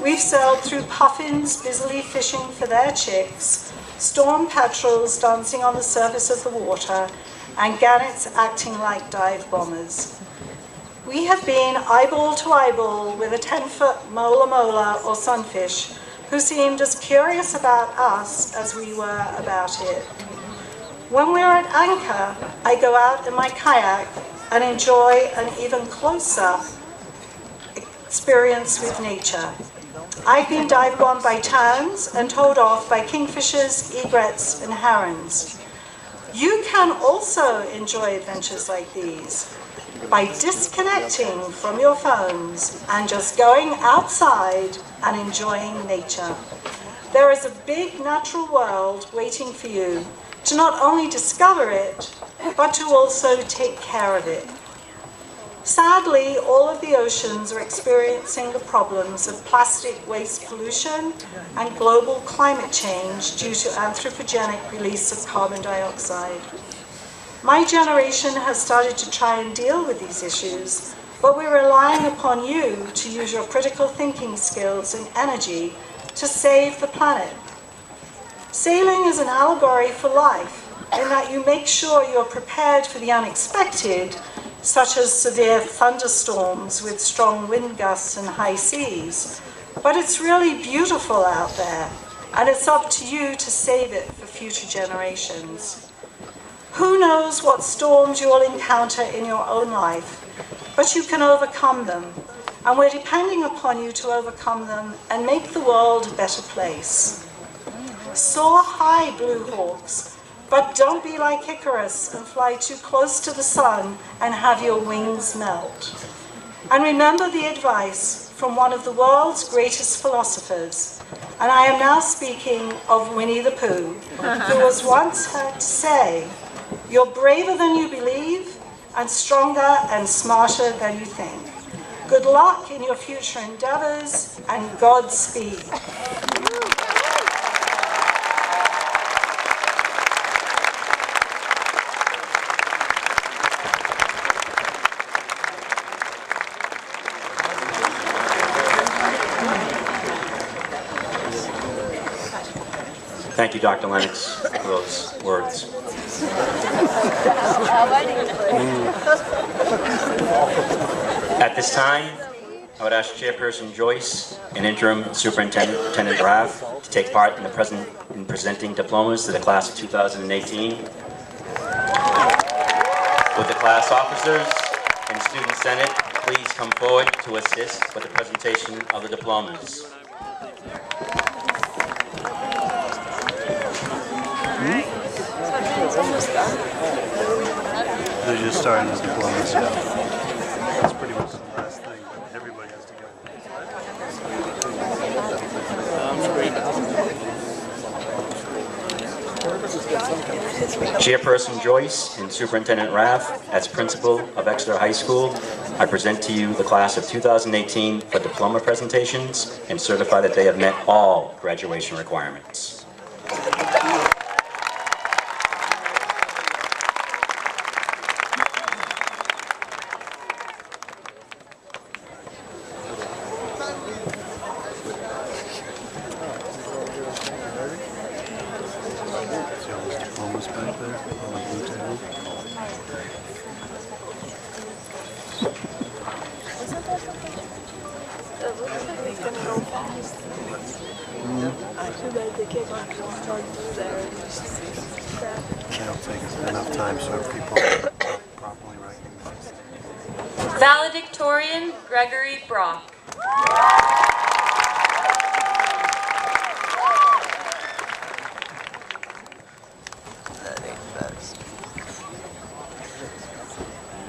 We've sailed through puffins busily fishing for their chicks, storm petrels dancing on the surface of the water, and gannets acting like dive bombers. We have been eyeball to eyeball with a 10-foot mola or sunfish who seemed as curious about us as we were about it. When we're at anchor, I go out in my kayak and enjoy an even closer experience with nature. I've been dive bombed by terns and towed off by kingfishers, egrets, and herons. You can also enjoy adventures like these by disconnecting from your phones and just going outside and enjoying nature. There is a big natural world waiting for you to not only discover it, but to also take care of it. Sadly, all of the oceans are experiencing the problems of plastic waste pollution and global climate change due to anthropogenic release of carbon dioxide. My generation has started to try and deal with these issues, but we're relying upon you to use your critical thinking skills and energy to save the planet. Sailing is an allegory for life in that you make sure you're prepared for the unexpected, such as severe thunderstorms with strong wind gusts and high seas. But it's really beautiful out there, and it's up to you to save it for future generations. Who knows what storms you will encounter in your own life, but you can overcome them, and we're depending upon you to overcome them and make the world a better place. Soar high, Blue Hawks, but don't be like Icarus and fly too close to the sun and have your wings melt. And remember the advice from one of the world's greatest philosophers, and I am now speaking of Winnie the Pooh, who was once heard to say, "You're braver than you believe, and stronger and smarter than you think. Good luck in your future endeavors, and Godspeed." Thank you, Dr. Lennox, for those words. At this time, I would ask Chairperson Joyce and Interim Superintendent Raff to take part in presenting diplomas to the class of 2018. Would the class officers and Student Senate please come forward to assist with the presentation of the diplomas. They're just starting the diplomas, yeah. That's pretty much the last thing, but everybody has to go. Chairperson Joyce and Superintendent Raff, as principal of Exeter High School, I present to you the class of 2018 for diploma presentations and certify that they have met all graduation requirements. Valedictorian Gregory Brock.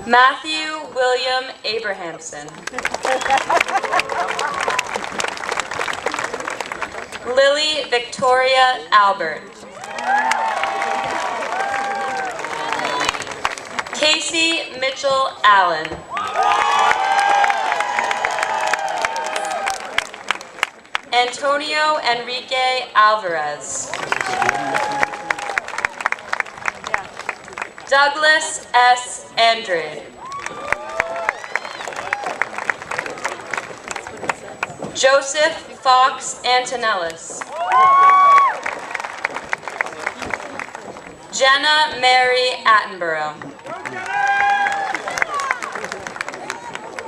Matthew William Abrahamson. Lily Victoria Albert. Casey Mitchell Allen. Antonio Enrique Alvarez. Douglas S. Andrade. Joseph Fox Antonellis. Jenna Mary Attenborough.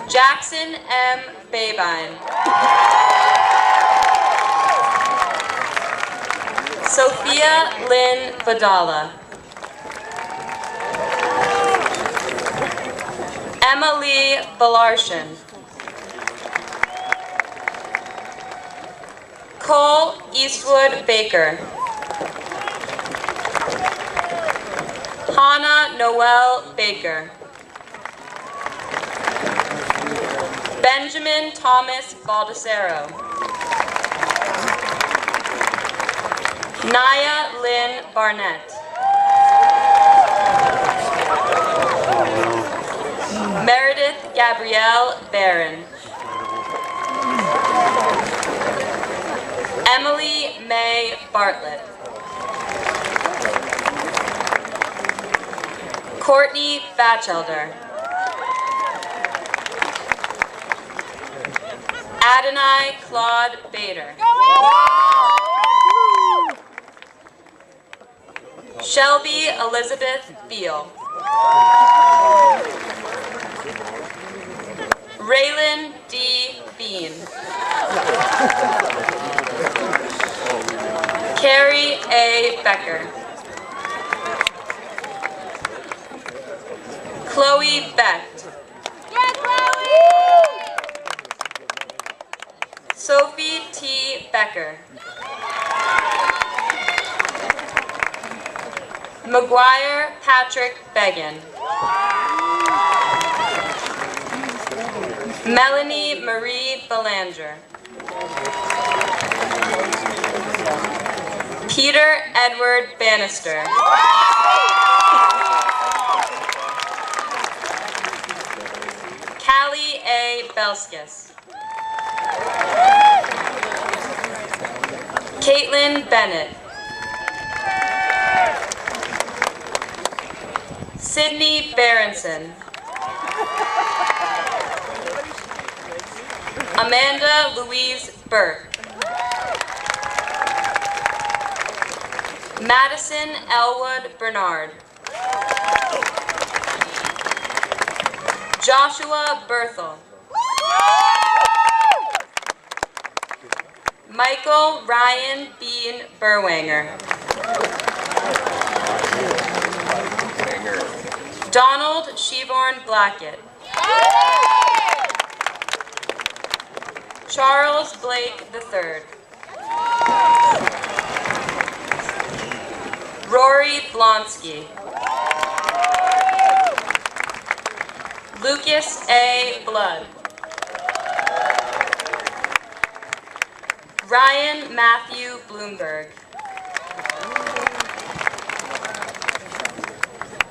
Jackson M. Babine. Sophia Lynn Badala. Emily Balarshan. Cole Eastwood Baker. Hannah Noel Baker. Benjamin Thomas Baldessaro. Naya Lynn Barnett. Meredith Gabrielle Barron. Emily May Bartlett. Courtney Batchelder. Adonai Claude Bader. Shelby Elizabeth Beal. Raylan D. Bean. Carrie A. Becker. Chloe Becht. Sophie T. Becker. McGuire Patrick Began. Melanie Marie Belanger. Peter Edward Bannister. Callie A. Belskis. Caitlin Bennett. Sydney Berenson. Amanda Louise Burke. Madison Elwood Bernard. Joshua Berthel. Michael Ryan Bean Berwanger. Donald Sheeborn Blackett. Charles Blake III. Rory Blonsky. Lucas A. Blood. Ryan Matthew Bloomberg.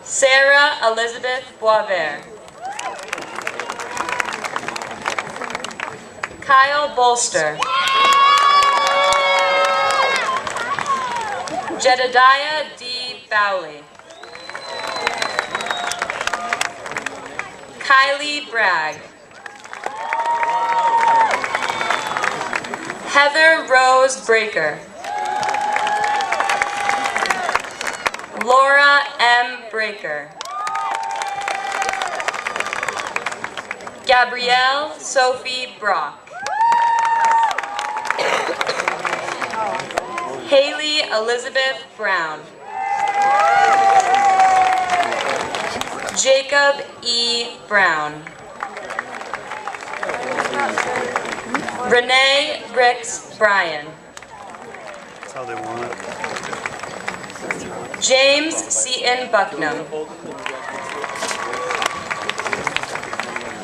Sarah Elizabeth Boisvert. Kyle Bolster. Jedediah D. Bowley. Kylie Bragg. Heather Rose Breaker. Laura M. Breaker. Gabrielle Sophie Brock. Haley Elizabeth Brown. Jacob E. Brown. Renee Ricks Bryan. That's how they want it. James Seaton Bucknam.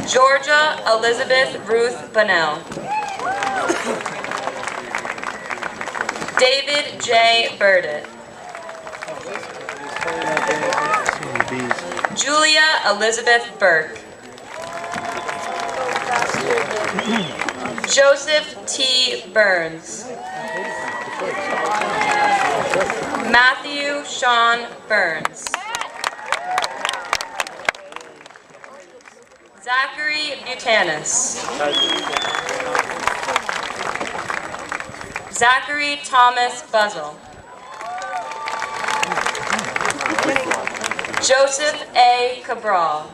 Georgia Elizabeth Ruth Bunnell. David J. Burdett. Julia Elizabeth Burke. Joseph T. Burns. Matthew Sean Burns. Zachary Butanis. Zachary Thomas Buzzle. Joseph A. Cabral.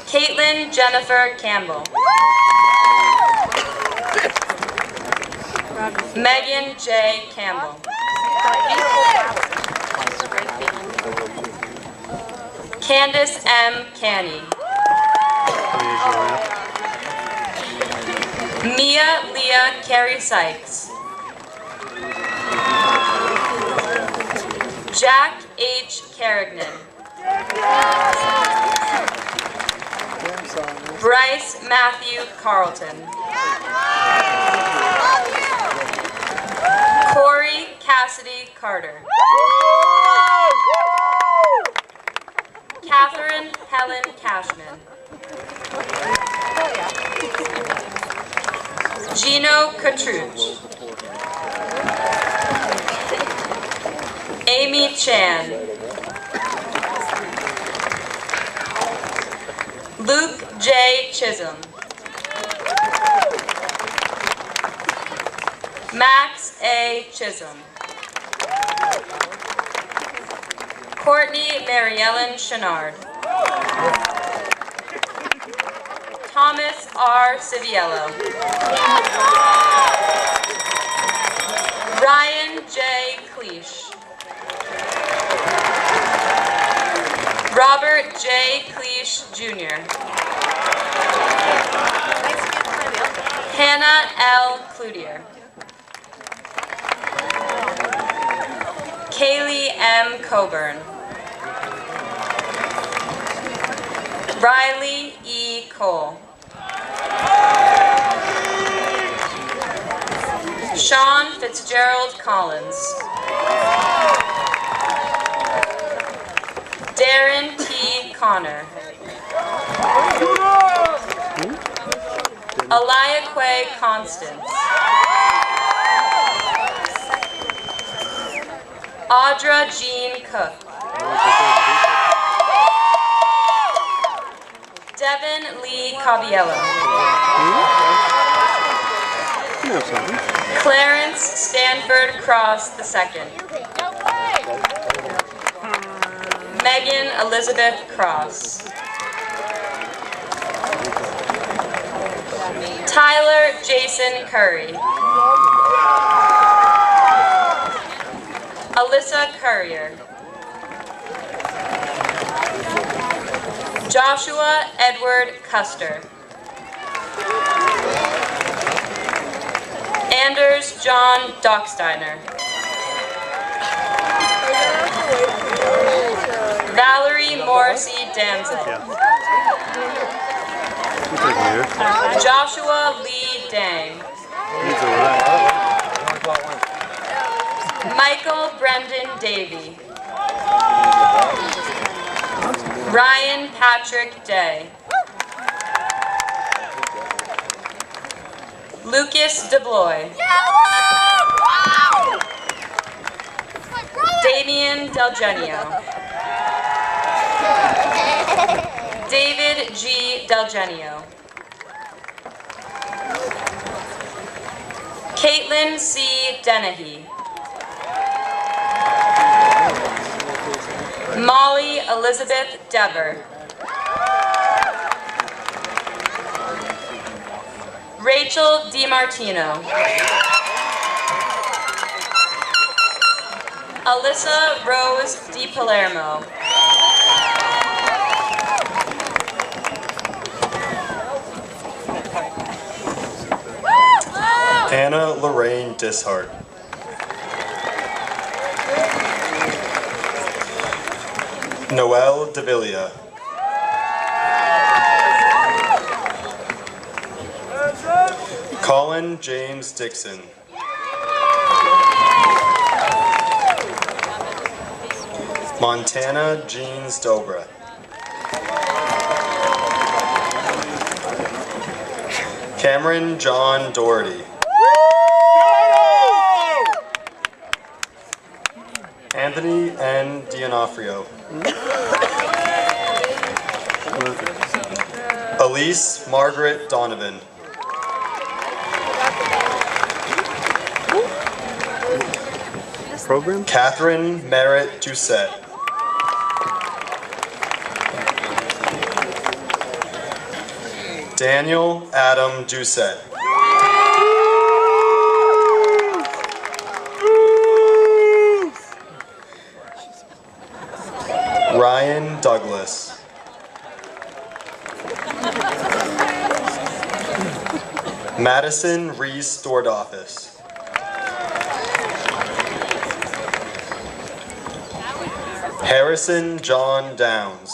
Caitlin Jennifer Campbell. Megan J. Campbell. Candace M. Canny. Mia Leah Carey Sykes. Jack H. Carignan. Bryce Matthew Carlton. Corey Cassidy Carter. Catherine Helen Cashman. Gino Catruch. Amy Chan. Luke J. Chisholm. Max A. Chisholm. Courtney Maryellen Chenard. Thomas R. Civiello. Ryan J. Cleash. Robert J. Cleash Jr. Hannah L. Cloutier. Kaylee M. Coburn. Riley E. Cole. Sean Fitzgerald Collins. Darren T. Connor. Eliaque Constance. Audra Jean Cook. Devin Lee Cabiello. Clarence Stanford Cross II. Megan Elizabeth Cross. Tyler Jason Curry. Alyssa Currier. Joshua Edward Custer. Anders John Docksteiner. Valerie Morrissey Damson. Joshua Lee Dang. Michael Brendan Davey. Ryan Patrick Day. Lucas DeBloy. Damian Del Genio. David G. Del Genio. Caitlin C. Dennehy. Molly Elizabeth Dever. Rachel DiMartino. Alyssa Rose DiPalermo. Anna Lorraine Dishart. Noelle Davila. Colin James Dixon. Montana Jeans Dobra. Cameron John Doherty. Anthony N. D'Onofrio. Elise Margaret Donovan. Program? Catherine Merritt Doucette. Daniel Adam Doucette. Ryan Douglas. Madison Reese Dordofis. Harrison John Downs.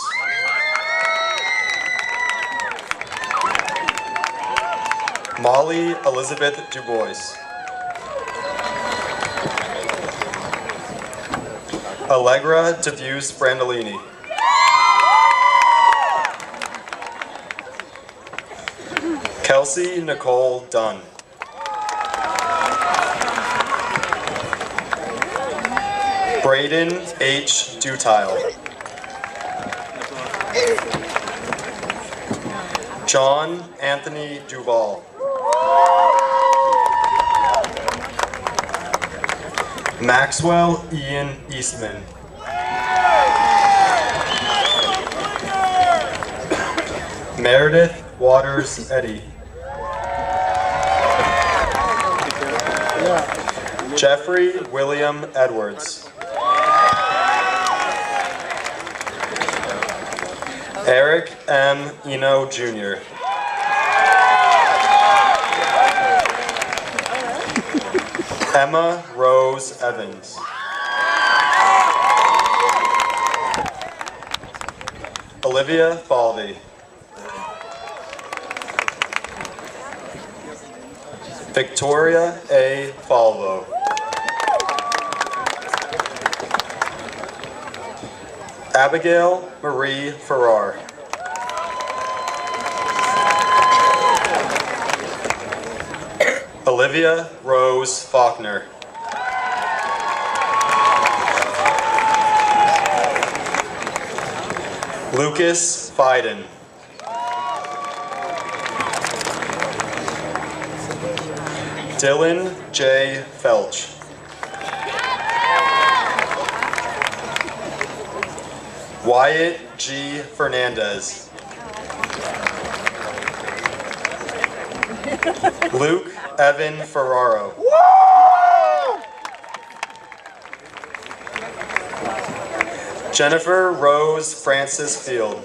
Molly Elizabeth Dubois. Allegra Diffuse Brandolini. Kelsey Nicole Dunn. Braden H. Dutile. John Anthony Duval. Maxwell Ian Eastman. Meredith Waters Eddy. Jeffrey William Edwards. Eric M. Eno Jr. Emma Rose Evans. Olivia Falvey. Victoria A. Falvo. Abigail Marie Farrar. Olivia Rose Faulkner. Lucas Fiden. Dylan J. Felch. Wyatt G. Fernandez. Luke Evan Ferraro. Jennifer Rose Francis Field.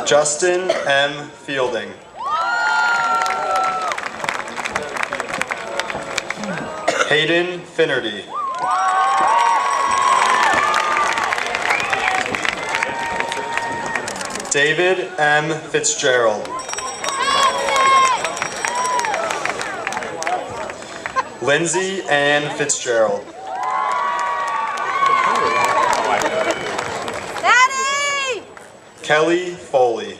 Justin M. Fielding. Hayden Finnerty. David M. Fitzgerald. Lindsay Ann Fitzgerald. Daddy! Kelly Foley.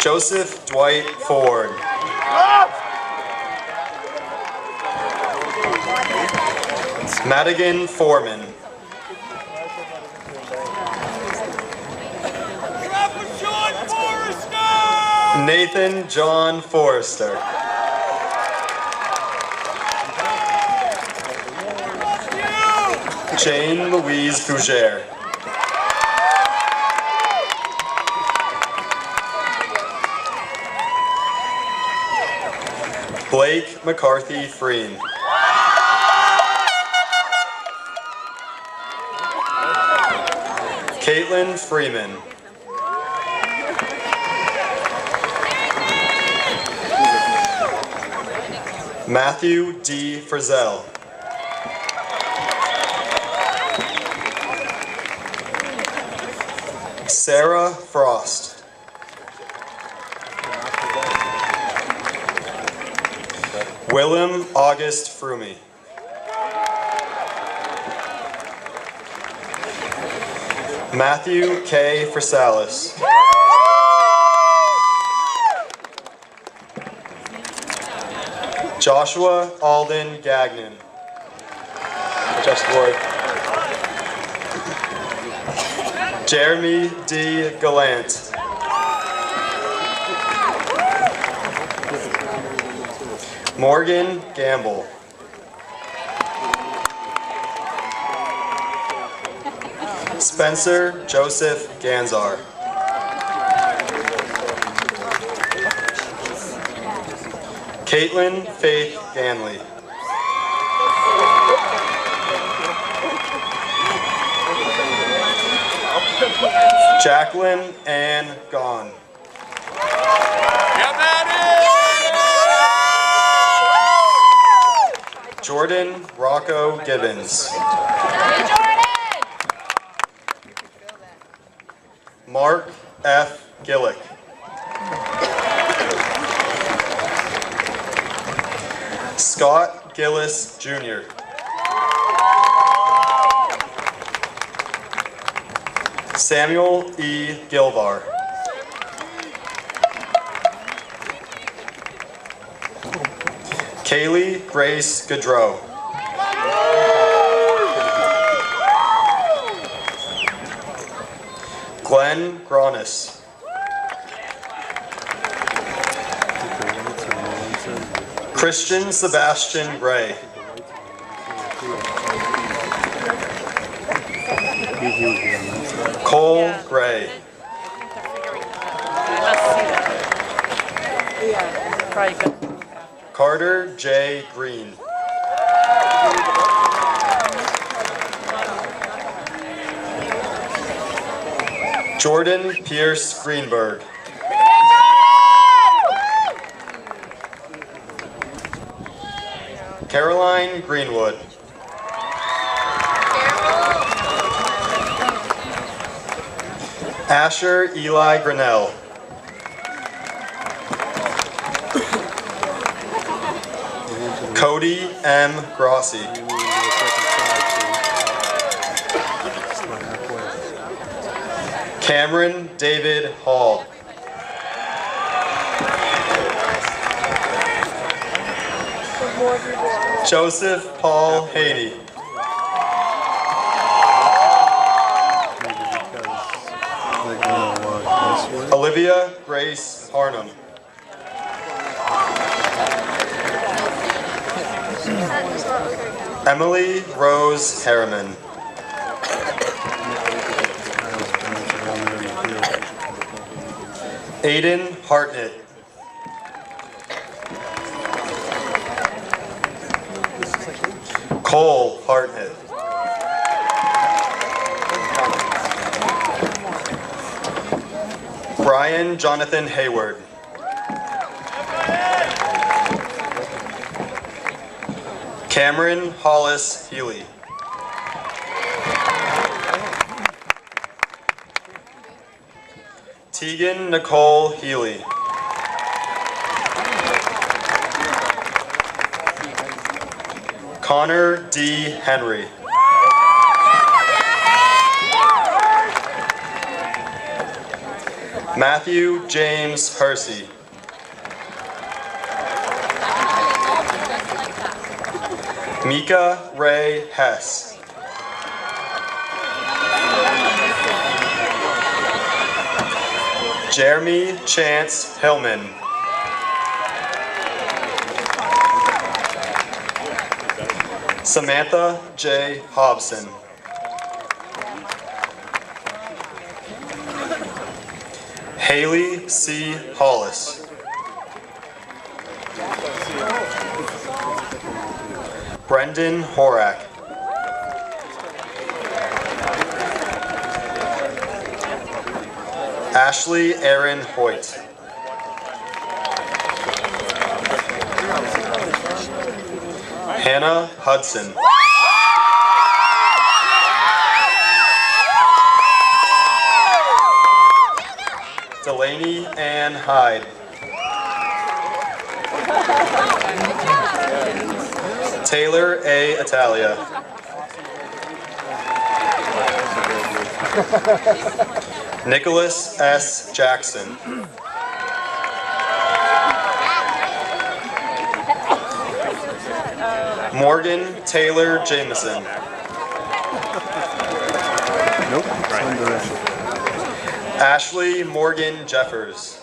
Joseph Dwight Ford. Madigan Foreman. Nathan John Forrester. Jane Louise Fougere. Blake McCarthy Freen. Caitlin Freeman. Matthew D. Frizzell. Sarah Frost. Willem August Frumy. Matthew K. Frisalis. Joshua Alden Gagnon. Just Ward. Jeremy D. Gallant. Morgan Gamble. Spencer Joseph Ganzar. Caitlin Faith Ganley. Jacqueline Ann Gahn. Jordan Rocco Gibbons. Mark F. Gillick. Scott Gillis, Jr. Samuel E. Gilvar. Kaylee Grace Gaudreau. Glenn Gronis. Christian Sebastian Gray. Cole Gray. Yeah, probably good. Carter J. Green. Jordan Pierce Greenberg. Caroline Greenwood. Asher Eli Grinnell. Cody M. Grossi. Cameron David Hall. Joseph Paul Haney. Olivia Grace Harnum. Emily Rose Harriman. Aiden Hartnett. Cole Hartnett. Brian Jonathan Hayward. Cameron Hollis Healy. Tegan Nicole Healy. Connor D. Henry. Matthew James Hersey. Mika Ray Hess. Jeremy Chance Hillman. Samantha J. Hobson. Haley C. Hollis. Brendan Horak. Ashley Aaron Hoyt. Hannah Hudson. Delaney Ann Hyde. Taylor A. Italia. Nicholas S. Jackson. Morgan Taylor Jameson. Ashley Morgan Jeffers.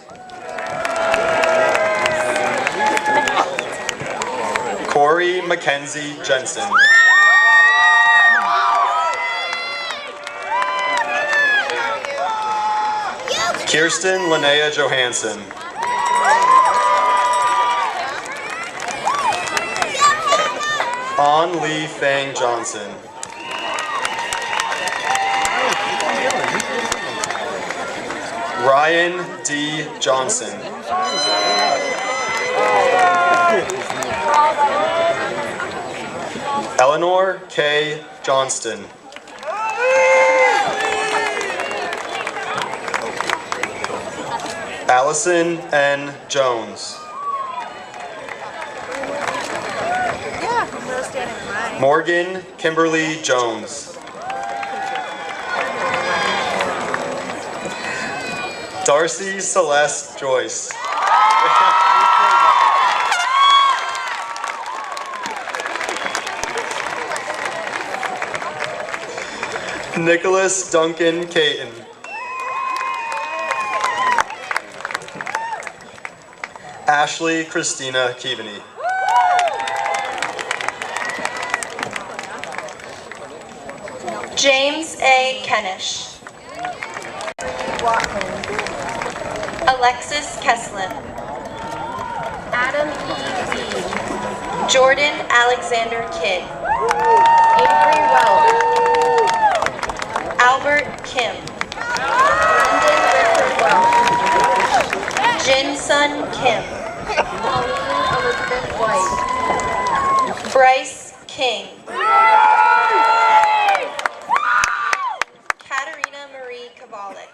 Corey Mackenzie Jensen. Kirsten Linnea Johansson. On Lee Fang Johnson. Ryan D. Johnson. Eleanor K. Johnston. Allison N. Jones. Morgan Kimberly Jones. Darcy Celeste Joyce. Nicholas Duncan Caton. Ashley Christina Keaveney. James A. Kenish. Alexis Kesslin. Adam E. Jordan Alexander Kidd. Avery Wells. Albert Kim. Lyndon Richard Wells. Jin Sun Kim. Pauline Elizabeth White. Bryce King. Katerina Marie Kavalik.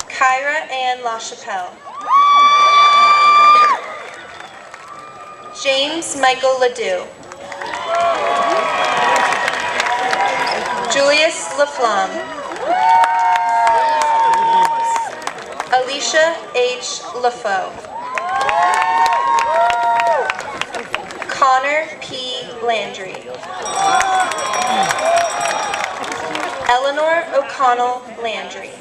Kyra Ann LaChapelle. James Michael Ledoux. Julius Laflamme. Alicia H. LaFoe. Connor P. Landry. Eleanor O'Connell Landry.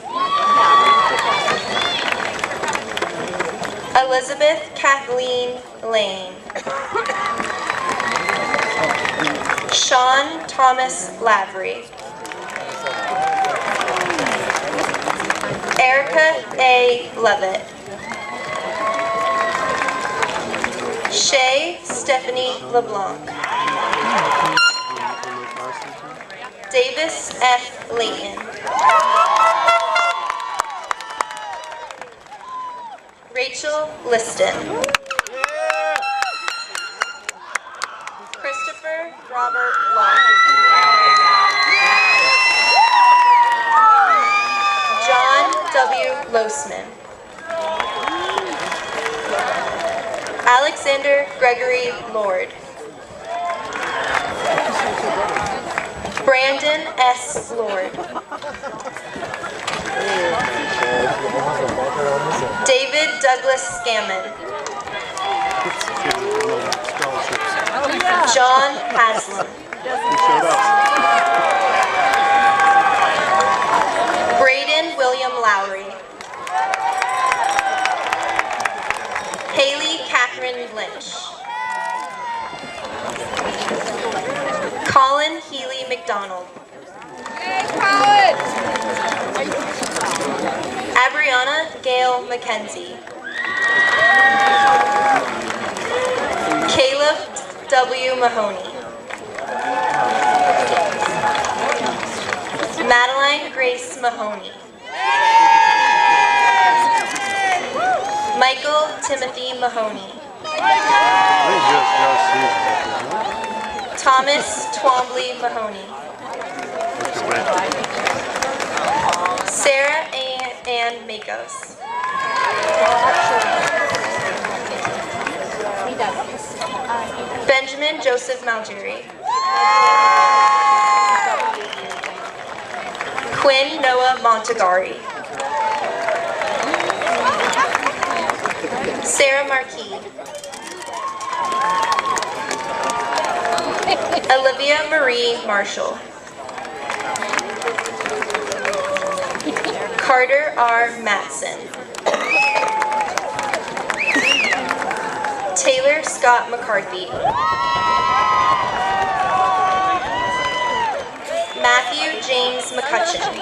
Elizabeth Kathleen Lane. Sean Thomas Lavery. Erica A. Levitt. Shay Stephanie LeBlanc. Davis F. Layton. Rachel Liston. Christopher Robert Long. John W. Losman. Alexander Gregory Lord. Brandon S. Lord. David Douglas Scammon. John Haslam. Braden William Lowry. Haley Catherine Lynch. Colin Healy McDonald. Abriana Gail McKenzie. Caleb W. Mahoney. Madeline Grace Mahoney. Michael Timothy Mahoney. Thomas Twombly Mahoney. Sarah Ann Makos. Benjamin Joseph Malgeri. Quinn Noah Montagari. Sarah Marquis. Olivia Marie Marshall. Carter R. Matson. Taylor Scott McCarthy. Matthew James McCutcheon.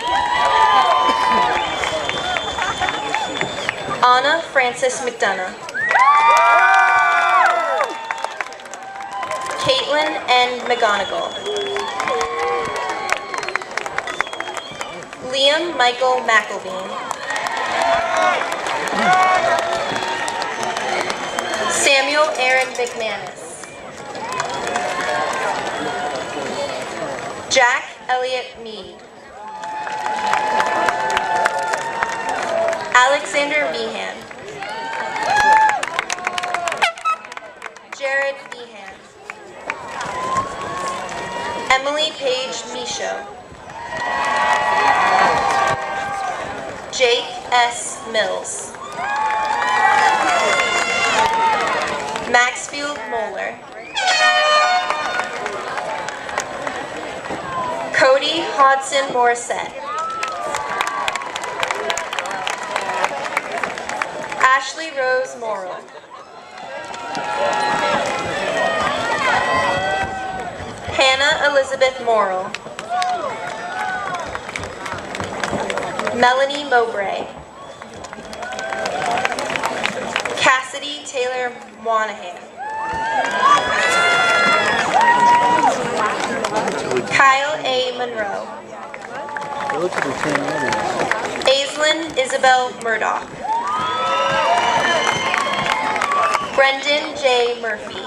Anna Frances McDonough. Caitlin N. McGonigal. Liam Michael McElveen. Samuel Aaron McManus. Jack Elliott Mead. Alexander Behan. Jared Behan. Emily Page Michaud. Jake S. Mills. Maxfield Moeller. Cody Hodson Morissette. Ashley Rose Morrill. Hannah Elizabeth Morrill. Melanie Mowbray. Cassidy Taylor Monahan. Kyle A. Monroe. Aislinn Isabel Murdoch. Brendan J. Murphy.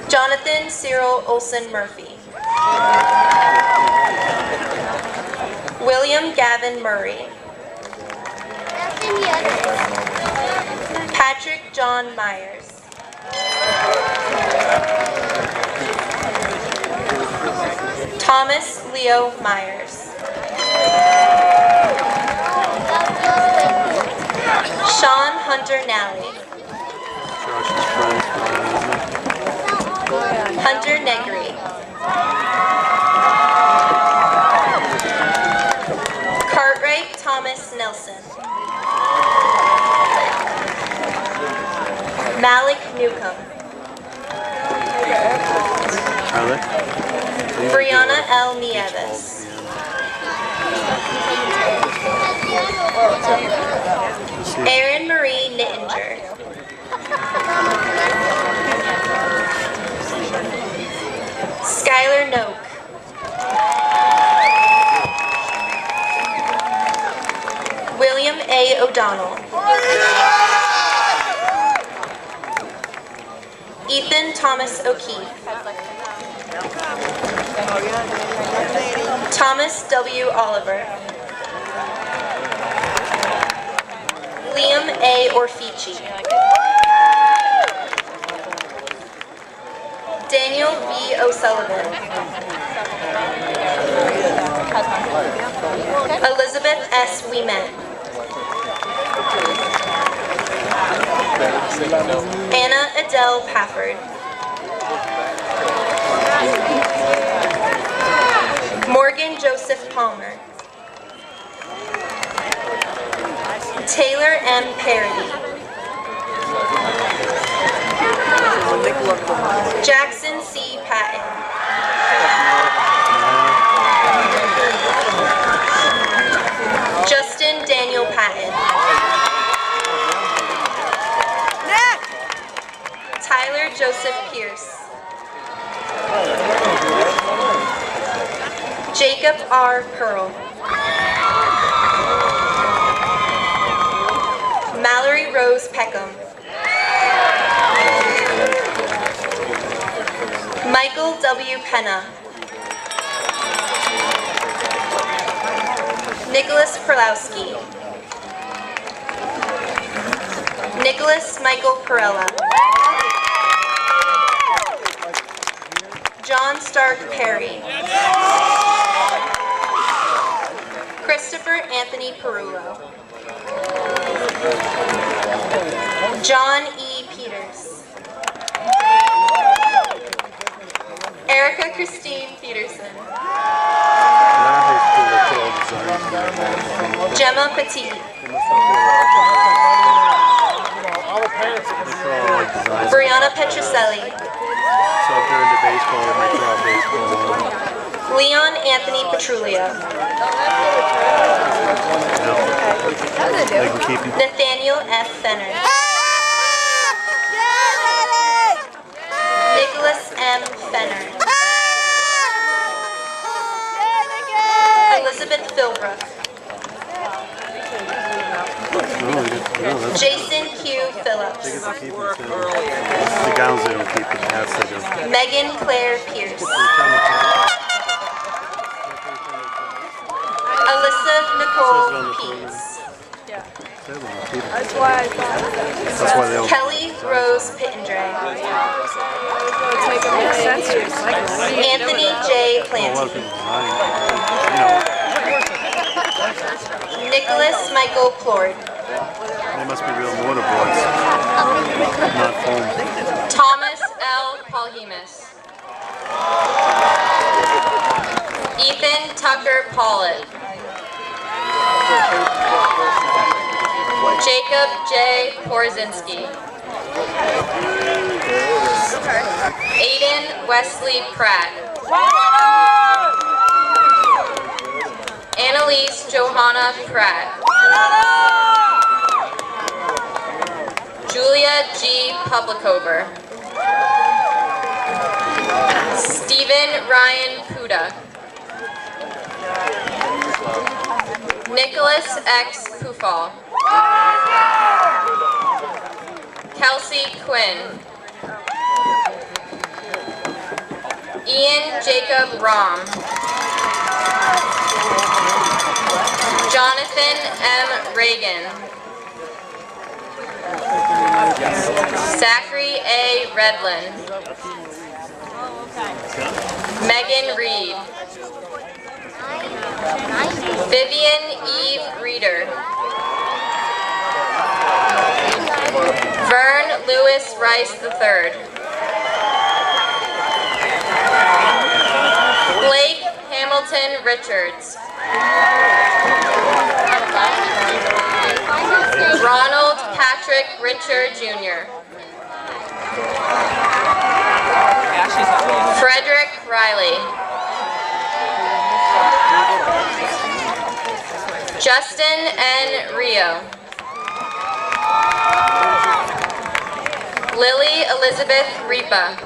Jonathan Cyril Olson Murphy. William Gavin Murray. Patrick John Myers. Thomas Leo Myers. Sean Hunter Nally. Hunter Negri. Cartwright Thomas Nelson. Malik Newcomb. Brianna L. Nieves. Erin Marie Nittinger. Skylar Noak. William A. O'Donnell. Ethan Thomas O'Keefe. Thomas W. Oliver. Liam A. Orfici. Daniel B. O'Sullivan. Elizabeth S. Ouimet. Anna Adele Pafford. Morgan Joseph Palmer. Taylor M. Parody. Jackson C. Patton. Justin Daniel Patton. Tyler Joseph Pierce. Jacob R. Pearl. Mallory Rose Peckham. Michael W. Penna. Nicholas Perlowski. Nicholas Michael Perella. John Stark Perry. Christopher Anthony Perullo. John E. Peters. Erica Christine Peterson. Gemma Petit. Brianna Petroselli. So if they're into baseball, they might throw out baseball. Leon Anthony Petrulio. They can keep them. Nathaniel F. Fenner. Nicholas M. Fenner. Elizabeth Philbrook. Jason Q. Phillips. They get to keep it too. The gowns they don't keep, but the hats they do. Megan Claire Pierce. Alyssa Nicole Peets. That's why I thought That's why they all. Kelly Rose Pittendray. it's making more sense to recycle. Anthony J. A lot of Planty. people lying. Nicholas Michael Plord. They must be real mortarboards, not foam. Thomas L. Paulhemus. Ethan Tucker Pollitt. Jacob J. Porzinski. Aiden Wesley Pratt. Annalise Johanna Pratt. Julia G. Publicover. Stephen Ryan Puda. Nicholas X. Pufall. Kelsey Quinn. Ian Jacob Rom. Jonathan M. Reagan. Zachary A. Redlin. Megan Reed. Vivian Eve Reeder. Vern Lewis Rice III. Blake Hamilton Richards. Ronald Patrick Richard Jr. Frederick Riley. Justin N. Rio. Lily Elizabeth Ripa.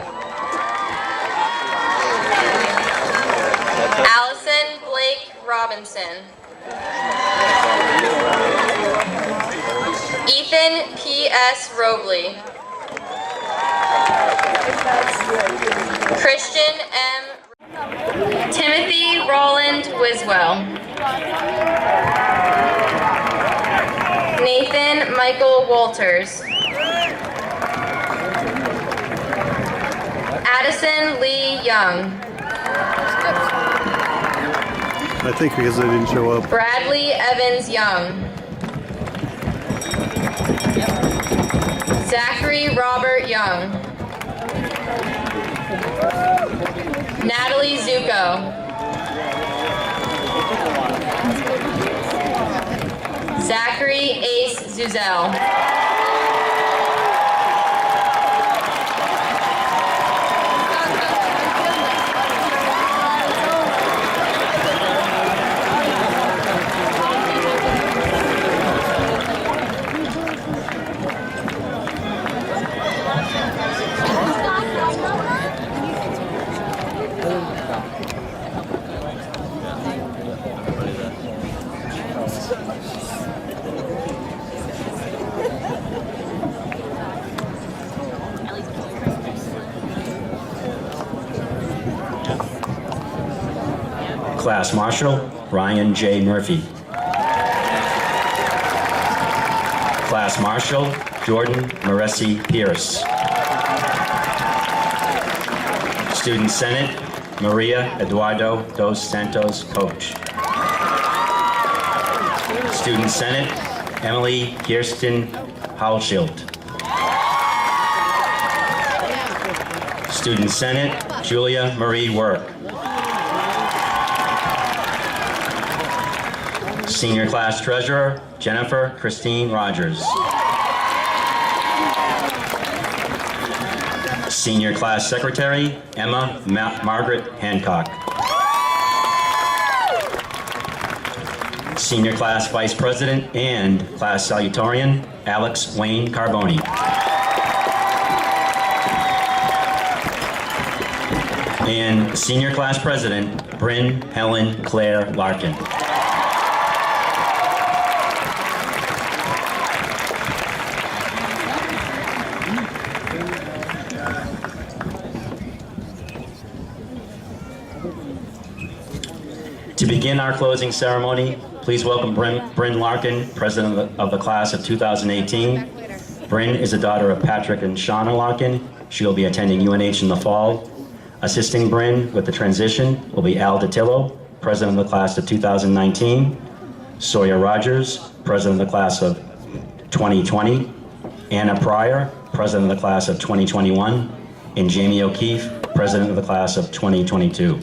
Allison Blake Robinson. Ethan P.S. Robley. Christian M. Timothy Roland Wiswell. Nathan Michael Walters. Addison Lee Young. I think because they didn't show up. Bradley Evans Young. Zachary Robert Young. Natalie Zuko. Zachary Ace Zuzel. Class Marshal, Ryan J. Murphy. Class Marshal, Jordan Moresi Pierce. Student Senate, Maria Eduardo dos Santos Coach. Student Senate, Emily Kirsten Hauschild. Student Senate, Julia Marie Work. Senior Class Treasurer, Jennifer Christine Rogers. Senior Class Secretary, Emma Margaret Hancock. Senior Class Vice President and Class Salutatorian, Alex Wayne Carboni. And Senior Class President, Bryn Helen Claire Larkin. begin our closing ceremony, please welcome Bryn Larkin, President of the Class of 2018. Bryn is a daughter of Patrick and Shauna Larkin. She will be attending UNH in the fall. Assisting Bryn with the transition will be Al DiTillo, President of the Class of 2019. Sawyer Rogers, President of the Class of 2020. Anna Pryor, President of the Class of 2021. And Jamie O'Keefe, President of the Class of 2022.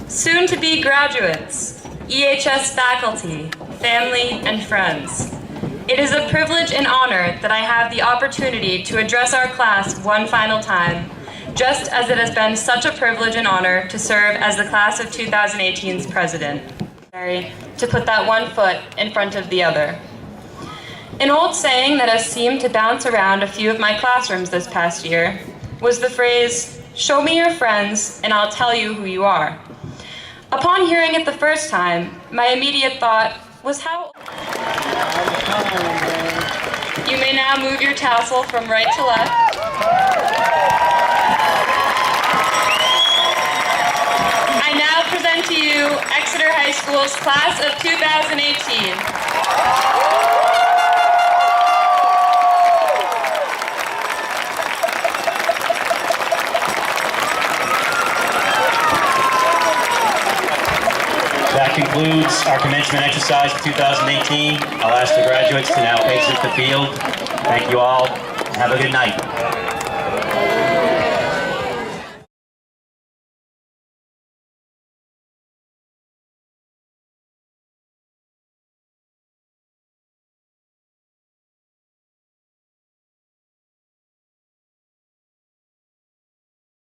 Soon-to-be graduates, EHS faculty, family, and friends. It is a privilege and honor that I have the opportunity to address our class one final time, just as it has been such a privilege and honor to serve as the Class of 2018's president. To put that one foot in front of the other. An old saying that has seemed to bounce around a few of my classrooms this past year was the phrase, "Show me your friends and I'll tell you who you are." Upon hearing it the first time, my immediate thought was how... You may now move your tassel from right to left. I now present to you Exeter High School's Class of 2018. That concludes our commencement exercise for 2018. I'll ask the graduates to now exit the field. Thank you all. Have a good night.